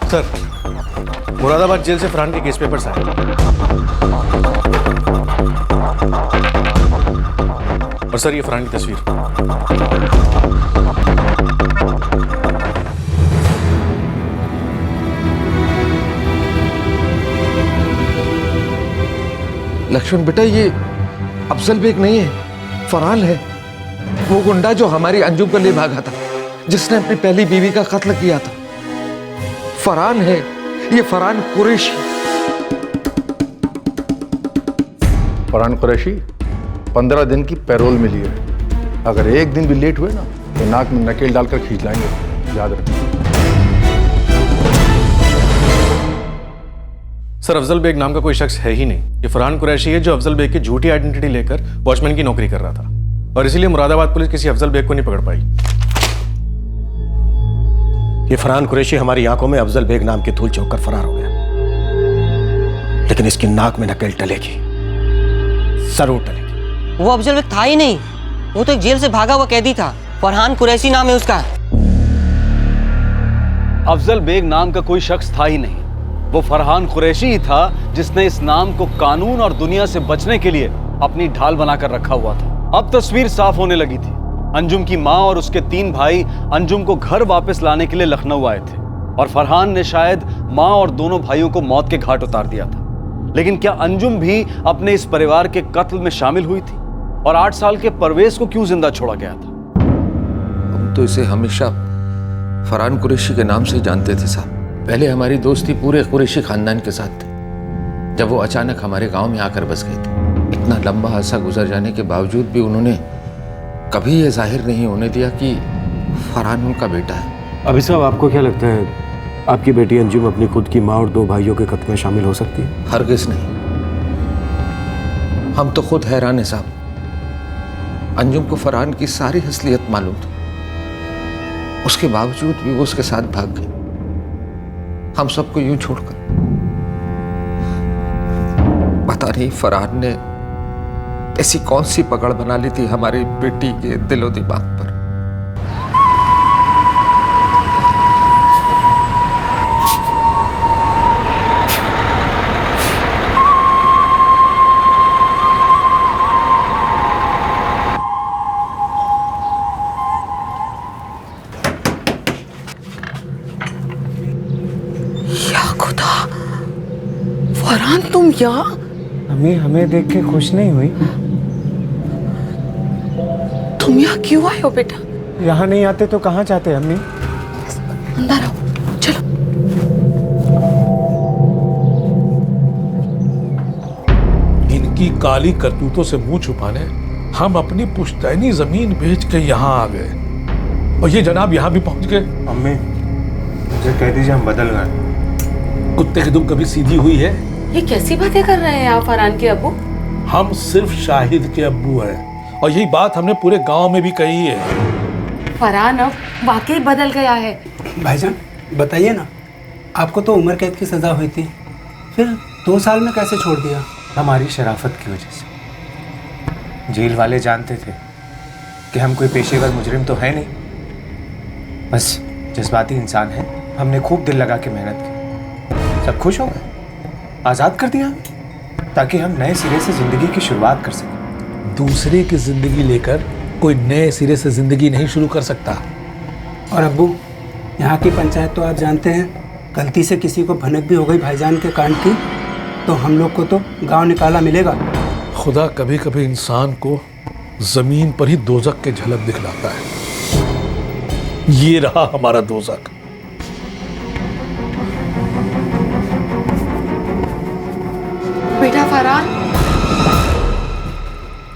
सर, मुरादाबाद जेल से फरहान के केस पेपर्स आए। और सर, ये फरहान की तस्वीर। लक्ष्मण बेटा, ये अफजल बेग नहीं है, फरहान है। वो गुंडा जो हमारी अंजुम के लिए भागा था, जिसने अपनी पहली बीवी का कत्ल किया था। फरहान है, ये फरहान कुरैशी। फरहान कुरैशी 15 दिन की पैरोल मिली है। अगर एक दिन भी लेट हुए ना तो नाक में नकेल डालकर खींच लाएंगे, याद रखना। सर, अफजल बेग नाम का कोई शख्स है ही नहीं। ये फरहान कुरैशी है जो अफजल बेग की झूठी आइडेंटिटी लेकर वॉचमैन की नौकरी कर रहा था, और इसीलिए मुरादाबाद पुलिस किसी अफजल बेग को नहीं पकड़ पाई। ये फरहान कुरैशी हमारी आंखों में अफजल बेग नाम की धूल झोंक कर फरार हो गया, लेकिन इसकी नाक में नकेल टलेगी, जरूर टलेगी। वो अफजल बेग था ही नहीं, वो तो एक जेल से भागा हुआ कैदी था। फरहान कुरैशी नाम है उसका। अफजल बेग नाम का कोई शख्स था ही नहीं, वो फरहान कुरैशी ही था जिसने इस नाम को कानून और दुनिया से बचने के लिए अपनी ढाल बनाकर रखा हुआ था। अब तस्वीर साफ होने लगी थी। अंजुम की माँ और उसके 3 भाई अंजुम को घर वापस लाने के लिए लखनऊ आए थे, और फरहान ने शायद माँ और दोनों भाइयों को मौत के घाट उतार दिया था। लेकिन क्या अंजुम भी अपने इस परिवार के कत्ल में शामिल हुई थी? और 8 साल के परवेज को क्यों जिंदा छोड़ा गया था? हम तो इसे हमेशा फरहान कुरैशी के नाम से ही जानते थे साहब। पहले हमारी दोस्ती पूरे कुरैशी खानदान के साथ थी, जब वो अचानक हमारे गांव में आकर बस गए थे। इतना लंबा अरसा गुजर जाने के बावजूद भी उन्होंने कभी ये जाहिर नहीं होने दिया कि फरहान उनका बेटा है। अभी साहब, आपको क्या लगता है आपकी बेटी अंजुम अपनी खुद की माँ और 2 भाइयों के कत्ल में शामिल हो सकती है? हरगिज़ नहीं। हम तो खुद हैरान हैं साहब। अंजुम को फरहान की सारी असलियत मालूम थी, उसके बावजूद भी वो उसके साथ भाग गई, हम सबको यूं छोड़कर। पता नहीं फरहान ने ऐसी कौन सी पकड़ बना ली थी हमारी बेटी के दिलो दिमाग पर। या खुदा, फरहान तुम यहाँ? अम्मी हमें देख के खुश नहीं हुई? तुम यहाँ क्यों आए हो बेटा? यहाँ नहीं आते तो कहाँ जाते अम्मी? अंदर आओ, चलो। इनकी काली करतूतों से मुंह छुपाने हम अपनी पुश्तैनी जमीन बेच के यहाँ आ गए और ये जनाब यहाँ भी पहुंच गए। अम्मी मुझे कह दीजिए हम बदल गए। कुत्ते की दुम कभी सीधी हुई है? ये कैसी बातें कर रहे हैं आप फरहान के अब्बू? हम सिर्फ शाहिद के अब्बू हैं और यही बात हमने पूरे गांव में भी कही है। फरहान अब वाकई बदल गया है। भाईजान बताइए ना, आपको तो उम्र कैद की सज़ा हुई थी, फिर 2 साल में कैसे छोड़ दिया? हमारी शराफत की वजह से। जेल वाले जानते थे कि हम कोई पेशेवर मुजरिम तो है नहीं, बस जज्बाती इंसान है। हमने खूब दिल लगा के मेहनत की, सब खुश हो गए, आज़ाद कर दिया ताकि हम नए सिरे से ज़िंदगी की शुरुआत कर सकें। दूसरे की जिंदगी लेकर कोई नए सिरे से जिंदगी नहीं शुरू कर सकता। और अब्बू, यहाँ की पंचायत तो आप जानते हैं, गलती से किसी को भनक भी हो गई भाईजान के कांड की तो हम लोग को तो गांव निकाला मिलेगा। खुदा कभी कभी इंसान को जमीन पर ही दोजक के झलक दिखलाता है। ये रहा हमारा दोजक। बेटा फरहान,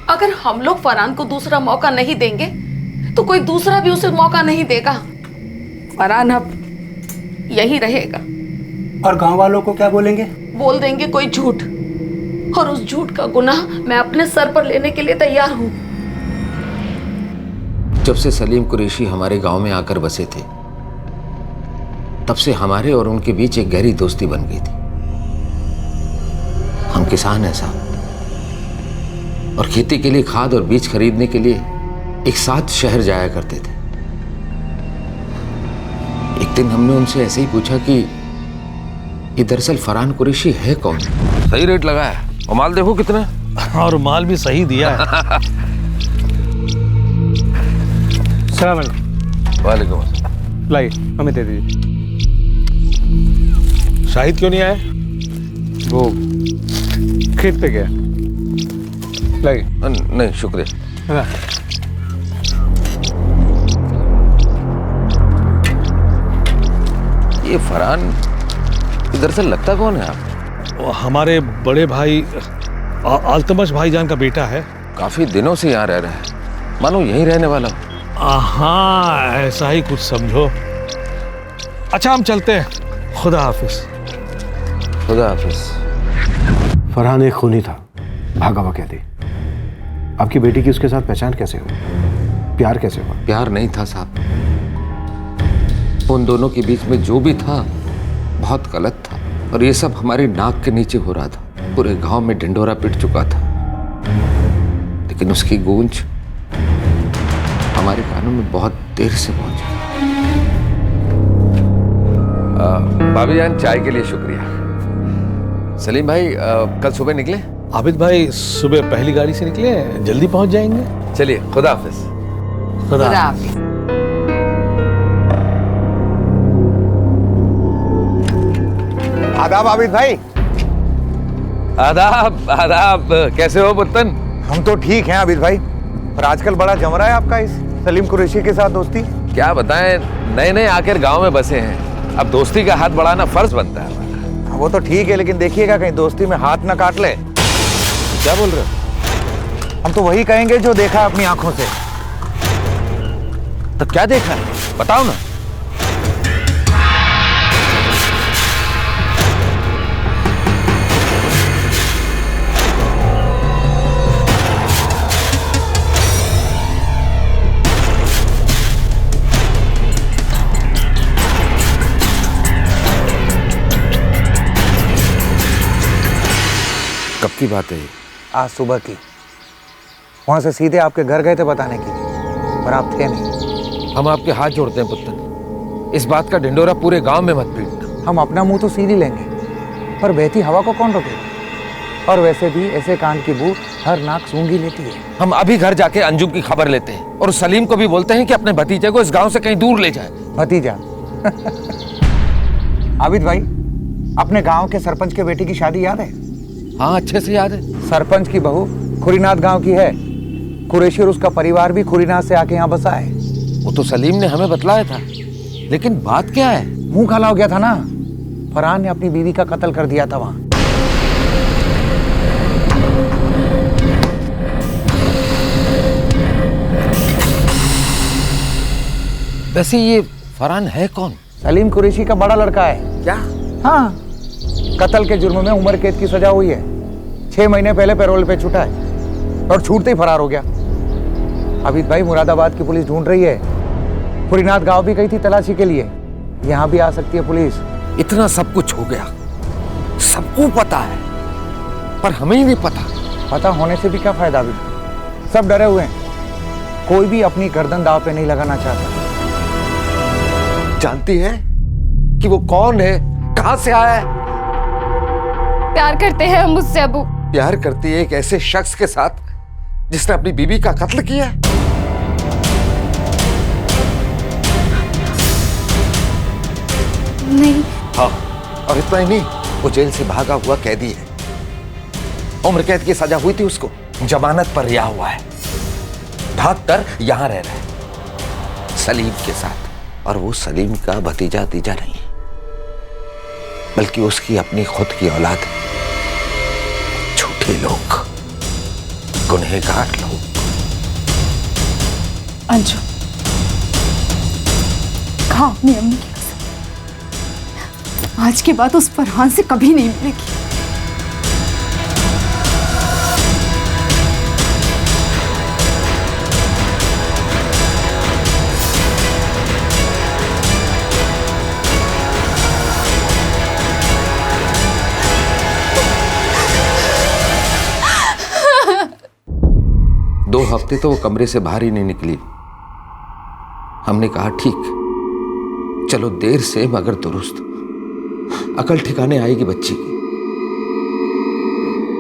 अगर हम लोग फरहान को दूसरा मौका नहीं देंगे तो कोई दूसरा भी उसे मौका नहीं देगा। फरहान अब यही रहेगा। और गांव वालों को क्या बोलेंगे? बोल देंगे कोई झूठ, और उस झूठ का गुनाह मैं अपने सर पर लेने के लिए तैयार हूँ। जब से सलीम कुरैशी हमारे गांव में आकर बसे थे, तब से हमारे और उनके बीच एक गहरी दोस्ती बन गई थी। हम किसान हैं साहब, और खेती के लिए खाद और बीज खरीदने के लिए एक साथ शहर जाया करते थे। एक दिन हमने उनसे ऐसे ही पूछा कि ये दरअसल फरहान कुरैशी है कौन? सही रेट लगाया और माल देखो कितना, और माल भी सही दिया है। सलाम अलैकुम। वालेकुम अस्सलाम। लाइए हमें दे दीजिए। शाहिद क्यों नहीं आया? वो खेत पे गया। लाइए। नहीं शुक्रिया। ये फरहान दरअसल लगता कौन है आप? वो हमारे बड़े भाई अल्तमश भाईजान का बेटा है। काफी दिनों से यहाँ रह रहा है, मानो यहीं रहने वाला हूँ। हाँ ऐसा ही कुछ समझो। अच्छा हम चलते हैं, खुदा हाफिज। खुदा हाफिज। फरहान एक खूनी था, भागा हुआ कहती। आपकी बेटी की उसके साथ पहचान कैसे हुई? प्यार कैसे हुआ? प्यार नहीं था साहब, उन दोनों के बीच में जो भी था बहुत गलत था, और ये सब हमारी नाक के नीचे हो रहा था। पूरे गांव में ढिंढोरा पिट चुका था, लेकिन उसकी गूंज हमारे कानों में बहुत देर से पहुंची। भाभी जान चाय के लिए शुक्रिया। सलीम भाई कल सुबह निकले? आबिद भाई सुबह पहली गाड़ी से निकले हैं, जल्दी पहुंच जाएंगे। चलिए खुदा हाफिज। खुदा हाफिज। आदाब आबिद भाई। आदाब आदाब, कैसे हो पुत्तन? हम तो ठीक हैं आबिद भाई, पर आजकल बड़ा जम रहा है आपका इस सलीम कुरैशी के साथ दोस्ती। क्या बताएं, नए नए आकर गांव में बसे हैं, अब दोस्ती का हाथ बढ़ाना फर्ज बनता है। वो तो ठीक है, लेकिन देखिएगा कहीं दोस्ती में हाथ न काट ले। क्या बोल रहे हो? हम तो वही कहेंगे जो देखा अपनी आंखों से। तो क्या देखा है बताओ ना। कब की बात है? आज सुबह की। वहां से सीधे आपके घर गए थे बताने के लिए, पर आप थे नहीं। हम आपके हाथ जोड़ते हैं पुत्तन, इस बात का ढिंडोरा पूरे गांव में मत पीटना। हम अपना मुंह तो सीध ही लेंगे, पर बहती हवा को कौन रोकेगा? और वैसे भी ऐसे कांड की बू हर नाक सूंघी लेती है। हम अभी घर जाके अंजुम की खबर लेते हैं और सलीम को भी बोलते हैं कि अपने भतीजे को इस गांव से कहीं दूर ले जाए। भतीजा? आबिद भाई, अपने गांव के सरपंच के बेटी की शादी याद है? हाँ अच्छे से याद है। सरपंच की बहू खुरीनाथ गांव की है। कुरैशी और उसका परिवार भी खुरीनाथ से आके यहाँ बसा है। वो तो सलीम ने हमें बतलाया था, लेकिन बात क्या है? मुंह काला हो गया था ना, फरहान ने अपनी बीवी का कत्ल कर दिया था वहां। वैसे ये फरहान है कौन? सलीम कुरैशी का बड़ा लड़का है। क्या? हाँ, कत्ल के जुर्म में उम्र कैद की सजा हुई है। 6 महीने पहले पैरोल पे छूटा है और छूटते ही फरार हो गया। अभी भाई मुरादाबाद की पुलिस ढूंढ रही है। पुरीनाथ गांव भी गई थी तलाशी के लिए, यहाँ भी आ सकती है पुलिस। इतना सब कुछ हो गया, सबको पता है, पर हमें ही नहीं पता। पता होने से भी क्या फायदा? अभी सब डरे हुए हैं, कोई भी अपनी गर्दन दांव पे नहीं लगाना चाहता। जानती है कि वो कौन है, कहां से आया है? प्यार करते हैं हम मुझसे अबू। प्यार करती है एक ऐसे शख्स के साथ जिसने अपनी बीवी का कत्ल किया है। नहीं। हाँ, और इतना ही नहीं, वो जेल से भागा हुआ कैदी है। उम्र कैद की सजा हुई थी उसको, जमानत पर रिहा हुआ है। भाग कर यहां रह रहा है सलीम के साथ। और वो सलीम का भतीजा तीजा नहीं, बल्कि उसकी अपनी खुद की औलाद है। झूठे लोग, गुनहगार लोग। अंजू, खा अपनी अम्मी की कसम, आज के बाद उस फरहान से कभी नहीं मिलेगी। दो हफ्ते तो वो कमरे से बाहर ही नहीं निकली। हमने कहा ठीक, चलो देर से मगर दुरुस्त, अकल ठिकाने आएगी बच्ची की।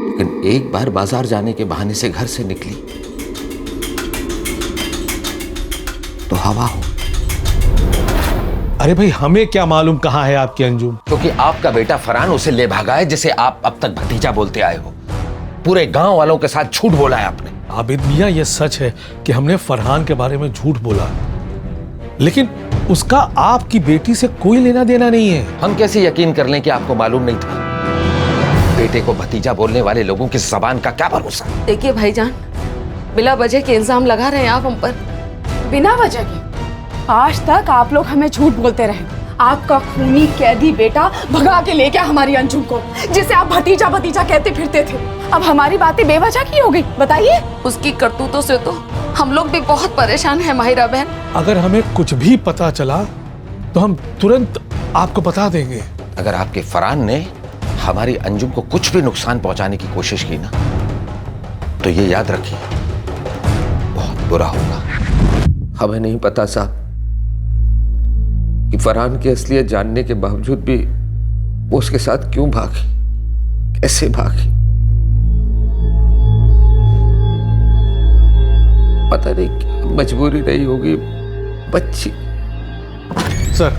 लेकिन एक बार बाजार जाने के बहाने से घर से निकली तो हवा हो। अरे भाई, हमें क्या मालूम कहाँ है आपकी अंजुम? क्योंकि आपका बेटा फरहान उसे ले भागा है, जिसे आप अब तक भतीजा बोलते आए हो। पूरे गांव वालों के साथ झूठ बोला है आपने। आबिद मियां, ये सच है कि हमने फरहान के बारे में झूठ बोला, लेकिन उसका आपकी बेटी से कोई लेना देना नहीं है। हम कैसे यकीन कर लें कि आपको मालूम नहीं था? बेटे को भतीजा बोलने वाले लोगों की जबान का क्या भरोसा? देखिए भाईजान, बिना वजह के इल्जाम लगा रहे हैं आप हम पर, बिना वजह के। आज तक आप लोग हमें झूठ बोलते रहे। आपका खूनी कैदी बेटा भगा के ले गया हमारी अंजुम को, जिसे आप भतीजा भतीजा कहते फिरते थे। अब हमारी बातें बेवजह की हो गई, बताइए। उसकी करतूतों से तो हम लोग भी बहुत परेशान हैं माहिरा बहन। अगर हमें कुछ भी पता चला तो हम तुरंत आपको बता देंगे। अगर आपके फरहान ने हमारी अंजुम को कुछ भी नुकसान पहुंचाने की कोशिश की ना, तो ये याद रखिए, बहुत बुरा होगा। हमें नहीं पता साहब कि फरहान की असलियत जानने के बावजूद भी वो उसके साथ क्यों भागी, कैसे भागी। पता नहीं क्या मजबूरी रही होगी बच्ची। सर,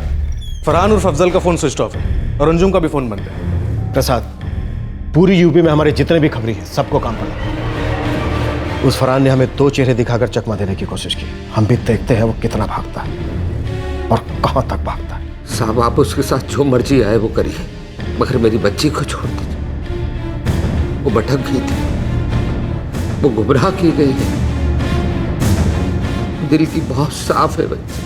फरहान उर्फ अफजल का फोन स्विच ऑफ है और अंजुम का भी फोन बंद है। प्रसाद, पूरी यूपी में हमारे जितने भी खबरी हैं सबको काम पड़ा। उस फरहान ने हमें 2 चेहरे दिखाकर चकमा देने की कोशिश की। हम भी देखते हैं वो कितना भागता है और कहां तक भागता है। साहब, आप उसके साथ जो मर्जी आए वो करिए, मगर मेरी बच्ची को छोड़ दीजिए। वो भटक गई थी, वो गुमराह की गई है। दिल की बहुत साफ है बच्ची।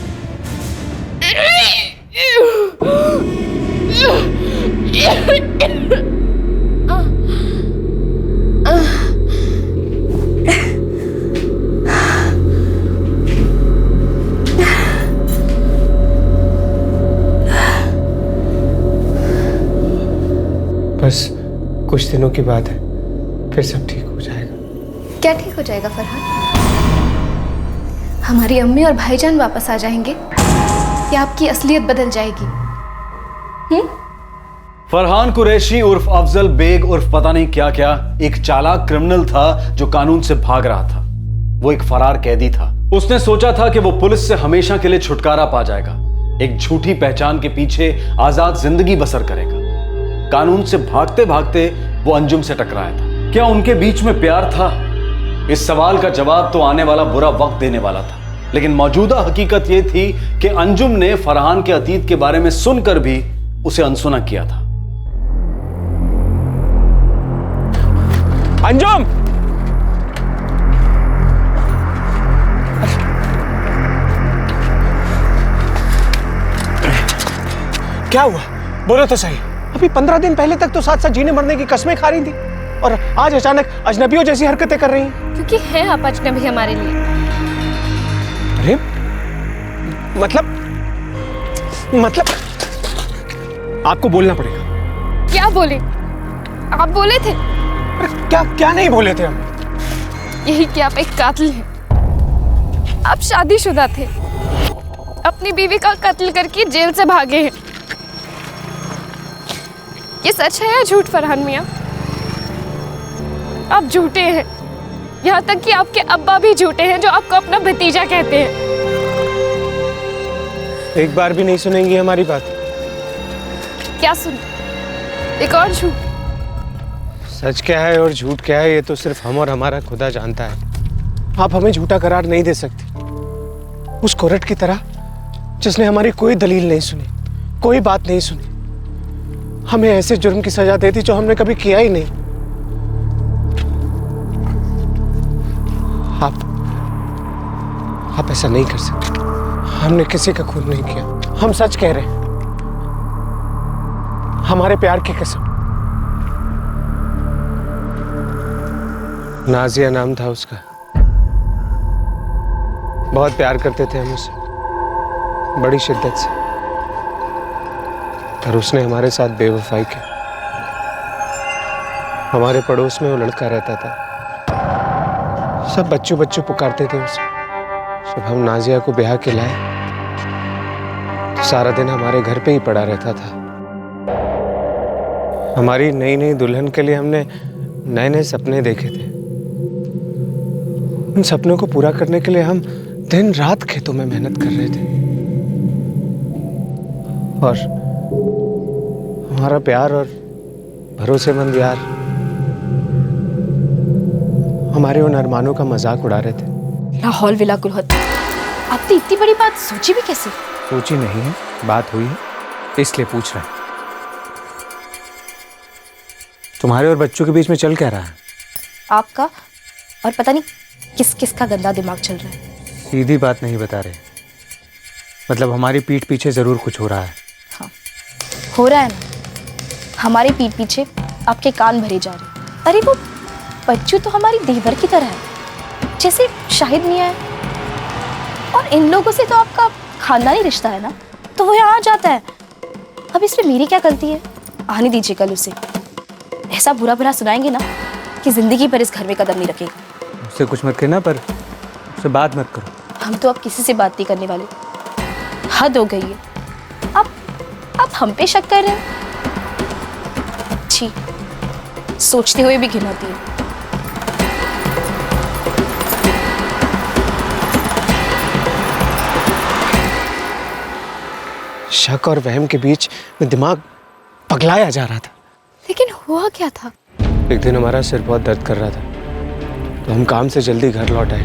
बस कुछ दिनों की बात है, फिर सब ठीक हो जाएगा। क्या ठीक हो जाएगा फरहान? हमारी अम्मी और भाईजान वापस आ जाएंगे या आपकी असलियत बदल जाएगी? फरहान कुरैशी उर्फ अफजल बेग उर्फ पता नहीं क्या क्या एक चालाक क्रिमिनल था जो कानून से भाग रहा था। वो एक फरार कैदी था। उसने सोचा था कि वो पुलिस से हमेशा के लिए छुटकारा पा जाएगा, एक झूठी पहचान के पीछे आजाद जिंदगी बसर करेगा। कानून से भागते भागते वो अंजुम से टकराया था। क्या उनके बीच में प्यार था? इस सवाल का जवाब तो आने वाला बुरा वक्त देने वाला था, लेकिन मौजूदा हकीकत यह थी कि अंजुम ने फरहान के अतीत के बारे में सुनकर भी उसे अनसुना किया था। अंजुम! क्या हुआ? बोलो तो सही। अभी 15 दिन पहले तक तो साथ साथ जीने मरने की कस्में खा रही थी और आज अचानक अजनबियों जैसी हरकतें कर रही हैं। क्योंकि हैं आप अजनबी हमारे लिए। अरे मतलब आपको बोलना पड़ेगा। क्या बोले? आप बोले थे? क्या क्या नहीं बोले थे हम? यही कि आप एक कातिल हैं। आप शादीशुदा थे, अपनी बीवी का कत्ल करके जेल से भागे हैं। ये सच है या झूठ फरहान मियां? आप झूठे हैं, यहाँ तक कि आपके अब्बा भी झूठे हैं जो आपको अपना भतीजा कहते हैं। एक बार भी नहीं सुनेंगी हमारी बात? क्या सुन? एक और झूठ? सच क्या है और झूठ क्या है ये तो सिर्फ हम और हमारा खुदा जानता है। आप हमें झूठा करार नहीं दे सकती, उस कोर्ट की तरह जिसने हमारी कोई दलील नहीं सुनी, कोई बात नहीं सुनी, हमें ऐसे जुर्म की सजा दे दी जो हमने कभी किया ही नहीं। आप ऐसा नहीं कर सकते। हमने किसी का खून नहीं किया। हम सच कह रहे हैं, हमारे प्यार की कसम। नाजिया नाम था उसका, बहुत प्यार करते थे हम उसे, बड़ी शिद्दत से, पर उसने हमारे साथ बेवफाई की। हमारे पड़ोस में वो लड़का रहता था, सब बच्चों बच्चों पुकारते थे उसे। जब हम नाजिया को ब्याह के लाए तो सारा दिन हमारे घर पे ही पड़ा रहता था। हमारी नई नई दुल्हन के लिए हमने नए नए सपने देखे थे। उन सपनों को पूरा करने के लिए हम दिन रात खेतों में मेहनत कर रहे थे और हमारा प्यार और भरोसेमंद यार हमारे उन अरमानों का मजाक उड़ा रहे थे। लाहौल विला कुलहत, आपने इतनी बड़ी बात सोची भी कैसे? सोची नहीं है, बात हुई है, इसलिए पूछ रहे हैं। तुम्हारे और बच्चों के बीच में चल क्या रहा है? आपका और पता नहीं किस किस का गंदा दिमाग चल रहा है। सीधी बात नहीं बता रहे, मतलब हमारी पीठ पीछे जरूर कुछ हो रहा है। हाँ, हो रहा है ना। हमारे पीठ पीछे आपके कान भरे जा रहे हैं। अरे वो बच्चू तो हमारी देवर की तरह है, जैसे शाहिद मियां है। और इन लोगों से तो आपका खानदानी रिश्ता है ना, तो वो यहाँ आ जाता है। अब इसमें मेरी क्या गलती है? आने दीजिए कल उसे, ऐसा बुरा भला सुनाएंगे ना कि जिंदगी पर इस घर में कदम नहीं रखेगा। उससे कुछ मत कहना, पर उससे बात मत करो। हम तो अब किसी से बात नहीं करने वाले, हद हो गई है। अब हम पे शक कर रहे हैं? छी, सोचते हुए भी घिन होती है। शक और वहम के बीच में दिमाग पगलाया जा रहा था। लेकिन हुआ क्या था? एक दिन हमारा सिर बहुत दर्द कर रहा था, तो हम काम से जल्दी घर लौट आए।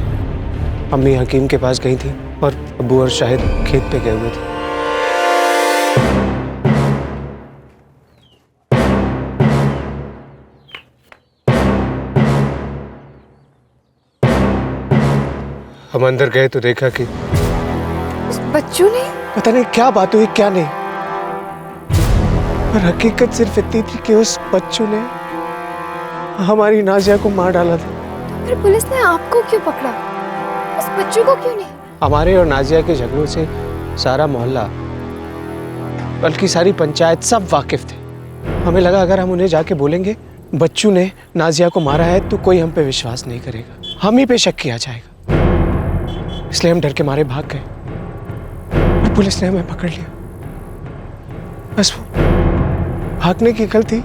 अम्मी हकीम के पास गई थी और अब्बू और शाहिद खेत पे गए हुए थे। हम अंदर गए तो देखा कि उस बच्चू ने, पता नहीं क्या बात हुई क्या नहीं, पर हकीकत सिर्फ इतनी थी कि उस बच्चू ने हमारी नाजिया को मार डाला था। फिर पुलिस ने आपको क्यों पकड़ा? उस बच्चू को क्यों नहीं? हमारे और नाजिया के झगड़ों से सारा मोहल्ला, बल्कि सारी पंचायत सब वाकिफ थे। हमें लगा अगर हम उन्हें जाके बोलेंगे बच्चू ने नाजिया को मारा है तो कोई हम पे विश्वास नहीं करेगा, हम ही पे शक किया जाएगा। इसलिए हम डर के मारे भाग गए और पुलिस ने हमें पकड़ लिया। बस वो भागने की गलती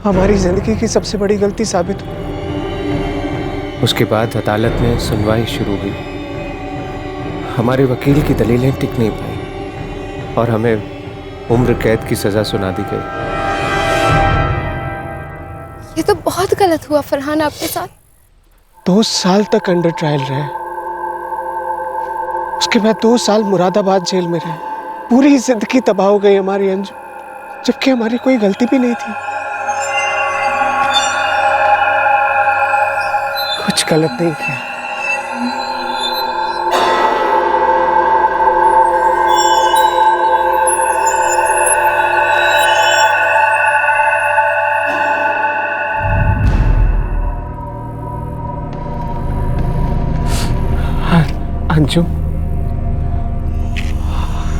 हमारी जिंदगी की सबसे बड़ी गलती साबित हुई। उसके बाद अदालत में सुनवाई शुरू हुई। हमारे वकील की दलीलें टिक नहीं पाई और हमें उम्र कैद की सजा सुना दी गई। ये तो बहुत गलत हुआ फरहान आपके साथ। 2 साल तक अंडर ट्रायल रहे, उसके बाद 2 साल मुरादाबाद जेल में रहे। पूरी जिंदगी तबाह हो गई हमारी अंजू, जबकि हमारी कोई गलती भी नहीं थी। कुछ गलत नहीं किया।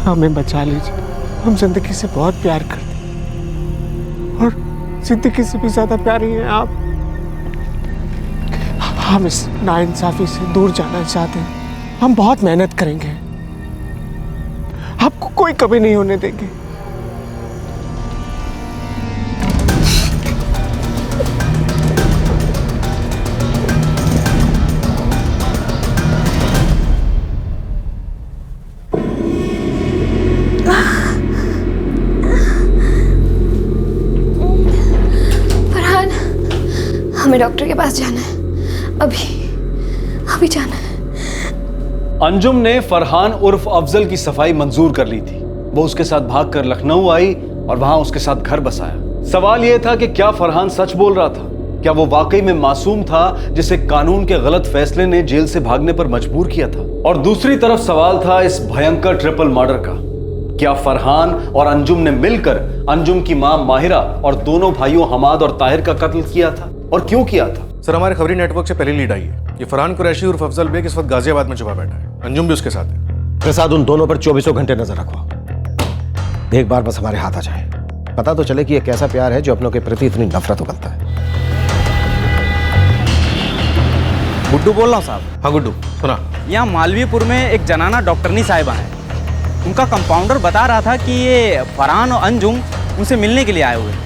हमें बचा लीजिए। हम जिंदगी से बहुत प्यार करते हैं और जिंदगी से भी ज्यादा प्यारी हैं आप। हम इस नाइंसाफी से दूर जाना चाहते हैं। हम बहुत मेहनत करेंगे, आपको कोई कमी नहीं होने देंगे। फरहान, हमें डॉक्टर के पास जाना है। अभी जाना है। अंजुम ने फरहान उर्फ अफजल की सफाई मंजूर कर ली थी। वो उसके साथ भागकर लखनऊ आई और वहां उसके साथ घर बसाया। सवाल यह था कि क्या फरहान सच बोल रहा था? क्या वो वाकई में मासूम था जिसे कानून के गलत फैसले ने जेल से भागने पर मजबूर किया था? और दूसरी तरफ सवाल था इस भयंकर ट्रिपल मर्डर का। क्या फरहान और अंजुम ने मिलकर अंजुम की मां माहिरा और दोनों भाइयों हमाद और ताहिर का कत्ल किया था? और क्यों किया था? सर, हमारे खबरी नेटवर्क से पहली लीड आई है। ये फरहान कुरैशी उर्फ अफजल बेग इस वक्त गाजियाबाद में छुपा बैठा है। अंजुम भी उसके साथ है। प्रसाद, उन दोनों पर 24 घंटे नजर रखो। एक बार बस हमारे हाथ आ जाए, पता तो चले कि ये कैसा प्यार है जो अपनों के प्रति इतनी नफरत उगलता है। गुड्डू बोल रहा हूँ साहब। हाँ गुड्डू, सुना। यहाँ मालवीपुर में एक जनाना डॉक्टरनी साहिबा है। उनका कंपाउंडर बता रहा था कि ये फरहान और अंजुम उनसे मिलने के लिए आए हुए हैं।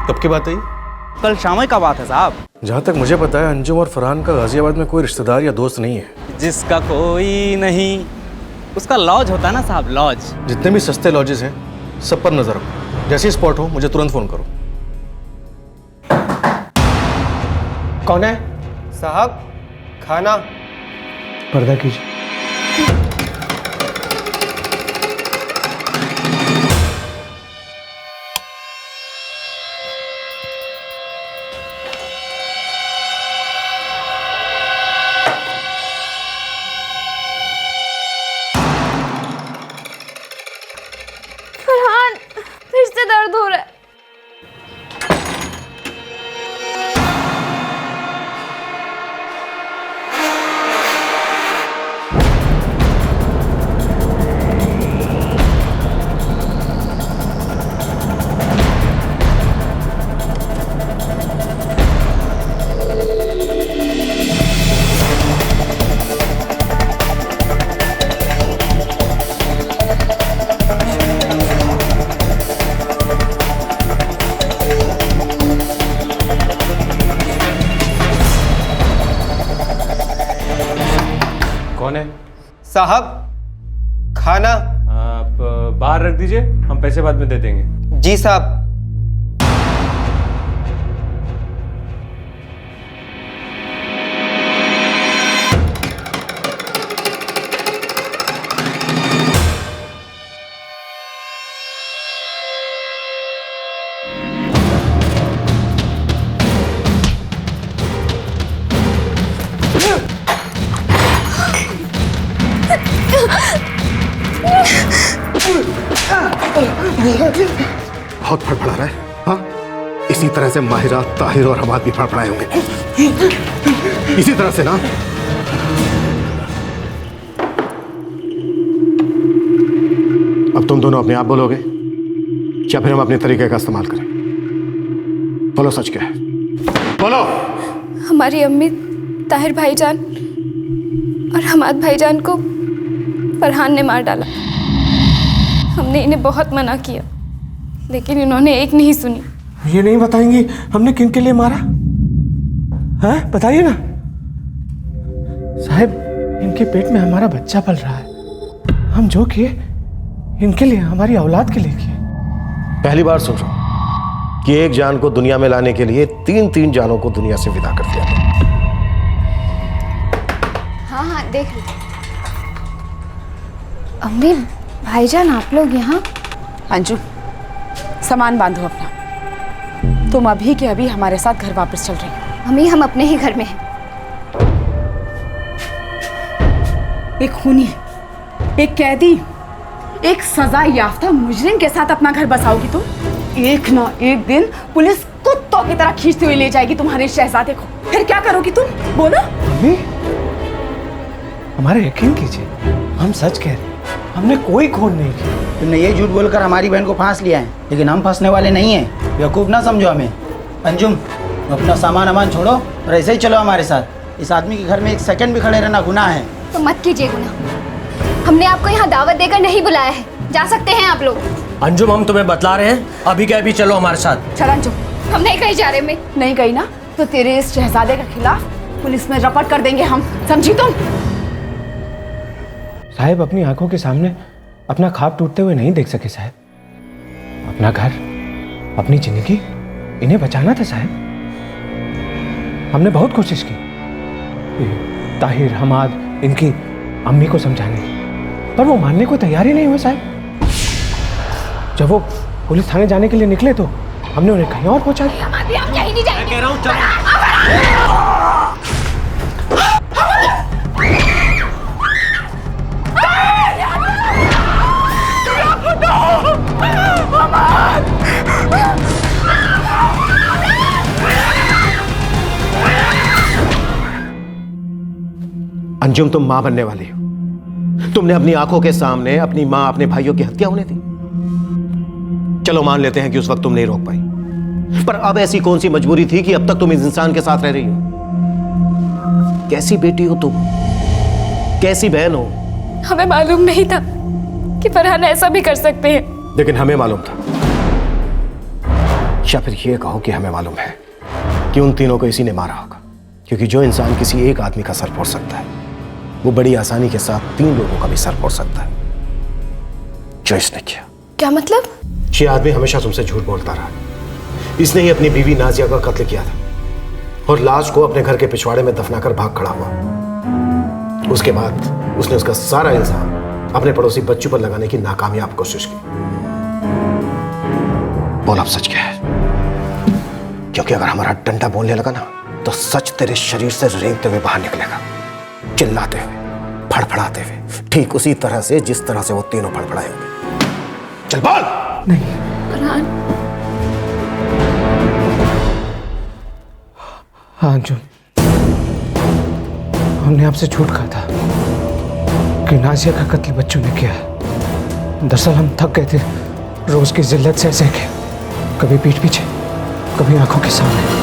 कब की बात है ये? कल शाम का बात है साहब। जहाँ तक मुझे पता है अंजुम और फरहान का गाजियाबाद में कोई रिश्तेदार या दोस्त नहीं है। जिसका कोई नहीं उसका लॉज होता है ना साहब, लॉज। जितने भी सस्ते लॉजेस हैं सब पर नजर रखो। जैसे स्पॉट हो मुझे तुरंत फोन करो। कौन है साहब? खाना। पर्दा कीजिए। फरहान, फिर से दर्द हो रहा है। कौन है साहब? खाना। आप बाहर रख दीजिए, हम पैसे बाद में दे देंगे। जी साहब। बहुत फड़फड़ा रहा है। हाँ, इसी तरह से माहिरा, ताहिर और हमाद भी फड़फड़ाए होंगे। इसी तरह से ना। अब तुम दोनों अपने आप बोलोगे या फिर हम अपने तरीके का इस्तेमाल करें? बोलो, सच क्या है? बोलो। हमारी अम्मी, ताहिर भाईजान और हमाद भाईजान को फरहान ने मार डाला। हमने इन्हें बहुत मना किया लेकिन इन्होंने एक नहीं सुनी। ये नहीं बताएंगी हमने किन के लिए मारा? हाँ बताइए ना साहब, इनके पेट में हमारा बच्चा पल रहा है। हम जो किए इनके लिए, हमारी औलाद के लिए किए। पहली बार सुन रहा हूं कि एक जान को दुनिया में लाने के लिए 3-3 जानों को दुनिया से विदा कर दिया। हाँ हाँ देख लो। अम्मी भाईजान आप लोग यहाँ? अंजू सामान बांधो अपना, तुम अभी के अभी हमारे साथ घर वापस चल रही हो। मम्मी हम अपने ही घर में हैं। एक खूनी, एक कैदी, एक सजा याफ्ता मुजरिम के साथ अपना घर बसाओगी तुम? एक ना एक दिन पुलिस कुत्तों की तरह खींचते हुए ले जाएगी तुम्हारे शहजादे को। फिर क्या करोगी तुम, बोलो? मम्मी हमारे यकीन कीजिए, हम सच कह रहे हैं, हमने कोई खून नहीं किया। तुमने ये झूठ बोलकर हमारी बहन को फांस लिया है, लेकिन हम फंसने वाले नहीं हैं। बेवकूफ़ ना समझो हमें। अंजुम अपना सामान अमान छोड़ो और ऐसे ही चलो हमारे साथ। इस आदमी के घर में एक सेकंड भी खड़े रहना गुनाह है। तो मत कीजिए गुनाह। हमने आपको यहाँ दावत देकर नहीं बुलाया है, जा सकते हैं आप लोग। अंजुम हम तुम्हें बतला रहे हैं, अभी के अभी चलो हमारे साथ। चल अंजुम। हम नहीं कहीं जा रहे। मैं नहीं गई ना तो तेरे इस शहजादे के खिलाफ पुलिस में रपट कर देंगे हम, समझी तुम? साहब अपनी आंखों के सामने अपना ख्वाब टूटते हुए नहीं देख सके साहब। अपना घर, अपनी जिंदगी, इन्हें बचाना था साहब। हमने बहुत कोशिश की, ताहिर, हमाद, इनकी अम्मी को समझाने, पर वो मानने को तैयार ही नहीं हुए साहब। जब वो पुलिस थाने जाने के लिए निकले तो हमने उन्हें कहीं और पहुंचा दिया। कह रहा हूं अंजुम तुम मां बनने वाली हो। तुमने अपनी आंखों के सामने अपनी मां, अपने भाइयों की हत्या होने दी। चलो मान लेते हैं कि उस वक्त तुम नहीं रोक पाई, पर अब ऐसी कौन सी मजबूरी थी कि अब तक तुम इस इंसान के साथ रह रही हो? कैसी बेटी हो तुम, कैसी बहन हो? हमें मालूम नहीं था कि फरहान ऐसा भी कर सकते हैं। लेकिन हमें मालूम था, या फिर ये कहो कि हमें मालूम है कि उन तीनों को इसी ने मारा होगा। क्योंकि जो इंसान किसी एक आदमी का सर फोड़ सकता है, वो बड़ी आसानी के साथ 3 लोगों का भी सर फोड़ सकता है, जो इसने किया। क्या मतलब? ये आदमी हमेशा तुमसे झूठ बोलता रहा। इसने ही अपनी बीवी नाजिया का कत्ल किया था और लाश को अपने घर के पिछवाड़े में दफनाकर भाग खड़ा हुआ। उसके बाद उसने उसका सारा इल्जाम अपने पड़ोसी बच्चों पर लगाने की नाकामयाब कोशिश की। बोल अब सच क्या है? क्योंकि अगर हमारा डंडा बोलने लगा ना तो सच तेरे शरीर से रेंगते हुए बाहर निकलेगा, चिल्लाते हुए, फड़फड़ाते हुए, ठीक उसी तरह से जिस तरह से वो तीनों फड़फड़ाए होंगे। चल बोल। नहीं फरहान। हाँ अंजुम, हमने आपसे झूठ कहा था कि नाजिया का कत्ल बच्चों ने किया। दरअसल हम थक गए थे रोज की जिल्लत से सह के, कभी पीठ पीछे, कभी आंखों के सामने।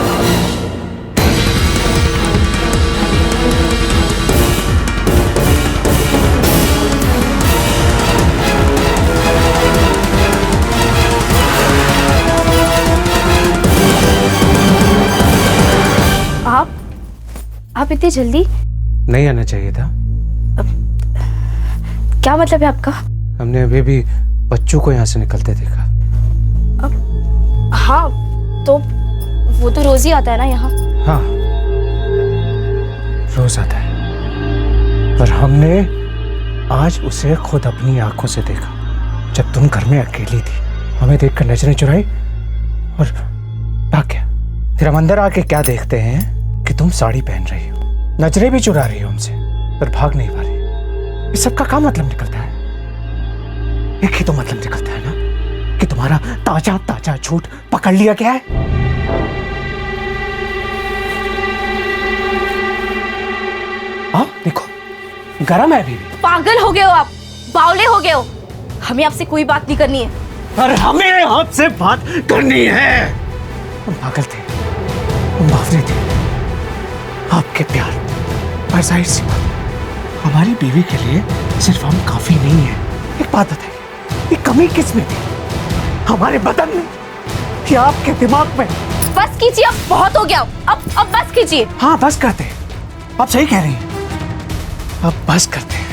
आप इतनी जल्दी? नहीं आना चाहिए था। क्या मतलब है आपका? हमने अभी भी बच्चों को यहाँ से निकलते देखा। हाँ तो वो तो रोज ही आता है ना यहाँ। हाँ रोज आता है, पर हमने आज उसे खुद अपनी आंखों से देखा जब तुम घर में अकेली थी। हमें देखकर नजरें चुराई और भाग गया। फिर हम अंदर आके क्या देखते हैं कि तुम साड़ी पहन रही हो, नजरें भी चुरा रही हो हमसे, पर भाग नहीं पा रही। इस सब का क्या मतलब निकलता है? एक ही तो मतलब निकलता है ना कि तुम्हारा ताजा ताजा झूठ पकड़ लिया गया है। हाँ देखो गरम है अभी भी। पागल हो गए हो आप, बावले हो गए हो। हमें आपसे कोई बात नहीं करनी है। पर हमें आपसे बात करनी है। हम पागल थे, हम बावले थे आपके प्यार, पर जाहिर सी बात हमारी बीवी के लिए सिर्फ हम काफी नहीं है। एक बात बताइए, ये कमी किस में थी? हमारे बदन में या आपके दिमाग में? बस कीजिए, अब बहुत हो गया। अब बस कीजिए। हाँ बस करते हैं, आप सही कह रही हैं। अब बस करते हैं।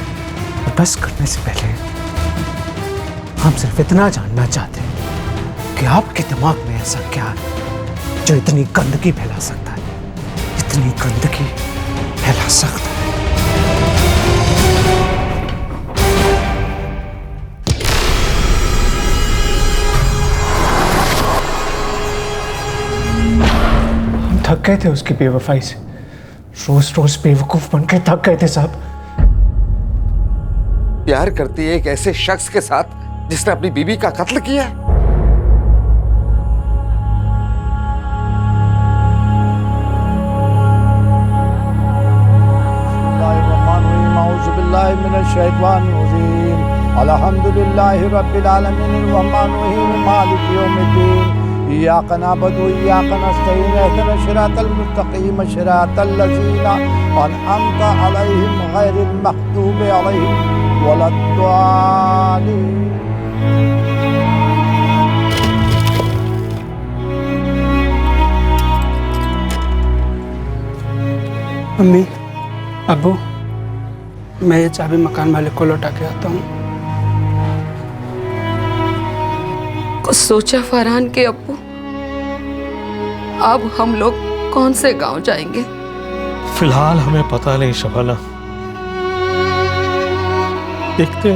और बस करने से पहले हम सिर्फ इतना जानना चाहते हैं कि आपके दिमाग में ऐसा क्या है जो इतनी गंदगी फैला सकता है, इतनी गंदगी फैला सकता है। थक गए थे उसकी बेवफाई से, रोज रोज बेवकूफ बन के थक गए थे साहब। प्यार करती है एक ऐसे शख्स के साथ जिसने अपनी बीवी का कत्ल किया। अल्हम्दुलिल्लाहि रब्बिल आलमीन अर्रहमानिर रहीम मालिकि यौमिद्दीन इय्याका नअबुदु व इय्याका नस्तईन इहदिनस सिरातल मुस्तकीम सिरातल लज़ीना अनअमता अलैहिम गैरिल मग़दूबि अलैहिम वलद्दालिन। मम्मी, अब्बू, मैं ये चाबी मकान मालिक को लौटा के आता हूँ। कुछ सोचा फरहान के अब्बू? अब हम लोग कौन से गांव जाएंगे? फिलहाल हमें पता नहीं शबाना, देखते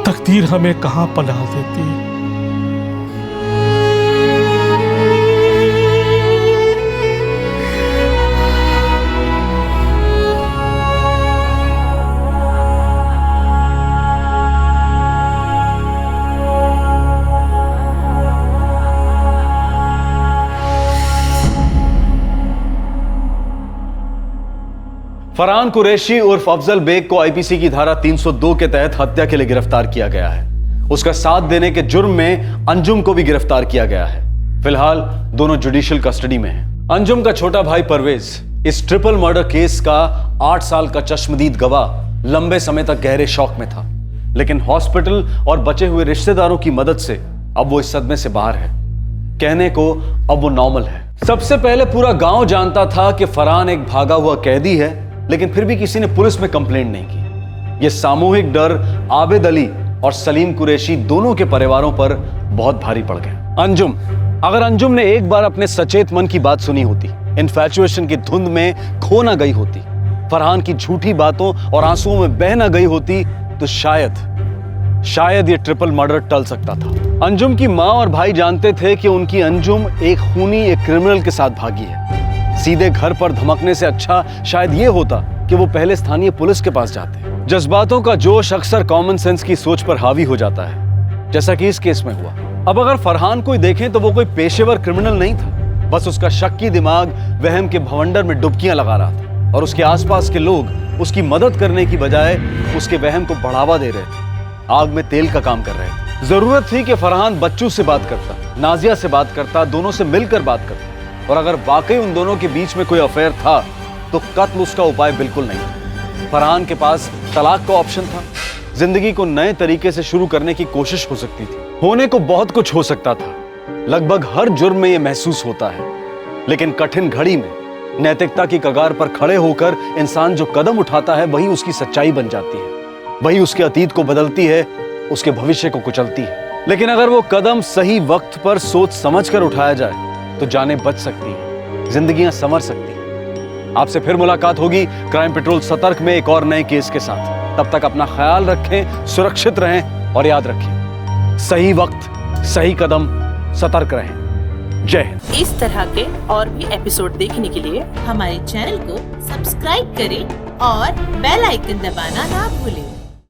तकदीर हमें कहाँ पनाह देती है। फरहान कुरैशी उर्फ अफजल बेग को आईपीसी की धारा 302 के तहत हत्या के लिए गिरफ्तार किया गया है। उसका साथ देने के जुर्म में अंजुम को भी गिरफ्तार किया गया है। फिलहाल दोनों जुडिशियल कस्टडी में हैं। अंजुम का छोटा भाई परवेज इस ट्रिपल मर्डर केस का 8 साल का चश्मदीद गवाह लंबे समय तक गहरे शौक में था, लेकिन हॉस्पिटल और बचे हुए रिश्तेदारों की मदद से अब वो इस सदमे से बाहर है। कहने को अब वो नॉर्मल है। सबसे पहले पूरा गांव जानता था कि फरहान एक भागा हुआ कैदी है, लेकिन फिर भी किसी ने पुलिस में कंप्लेंट नहीं की। यह सामूहिक डर आबिद अली और सलीम कुरैशी दोनों के परिवारों पर बहुत भारी पड़ गया। अगर अंजुम ने एक बार अपने सचेत मन की बात सुनी होती, इन्फैचुएशन की धुंध में खो ना गई होती, फरहान की झूठी बातों और आंसुओं में बह ना गई होती, तो शायद ये ट्रिपल मर्डर टल सकता था। अंजुम की माँ और भाई जानते थे कि उनकी अंजुम एक खूनी, एक क्रिमिनल के साथ भागी है। सीधे घर पर धमकने से अच्छा शायद ये होता कि वो पहले स्थानीय पुलिस के पास जाते। जज्बातों का जोश अक्सर कॉमन सेंस की सोच पर हावी हो जाता है, जैसा कि इस केस में हुआ। अब अगर फरहान को देखें तो वो कोई पेशेवर क्रिमिनल नहीं था, बस उसका शक्की दिमाग वहम के भवंडर में डुबकियां लगा रहा था और उसके आसपास के लोग उसकी मदद करने की बजाय उसके वहम को बढ़ावा दे रहे थे, आग में तेल का काम कर रहे थे। जरूरत थी कि फरहान बच्चू से बात करता, नाजिया से बात करता, दोनों से मिलकर बात करता, और अगर वाकई उन दोनों के बीच में कोई अफेयर था तो कत्ल उसका उपाय बिल्कुल नहीं था। फरहान के पास तलाक का ऑप्शन था, जिंदगी को नए तरीके से शुरू करने की कोशिश हो सकती थी, होने को बहुत कुछ हो सकता था। लगभग हर जुर्म में यह महसूस होता है, लेकिन कठिन घड़ी में नैतिकता की कगार पर खड़े होकर इंसान जो कदम उठाता है वही उसकी सच्चाई बन जाती है, वही उसके अतीत को बदलती है, उसके भविष्य को कुचलती है। लेकिन अगर वो कदम सही वक्त पर सोच समझ कर उठाया जाए तो जानें बच सकती हैं, जिंदगियां संवर सकती हैं। आपसे फिर मुलाकात होगी क्राइम पेट्रोल सतर्क में एक और नए केस के साथ। तब तक अपना ख्याल रखें, सुरक्षित रहें और याद रखें, सही वक्त, सही कदम, सतर्क रहें। जय हिंद। इस तरह के और भी एपिसोड देखने के लिए हमारे चैनल को सब्सक्राइब करें और बेल आइकन दबाना ना भूलें।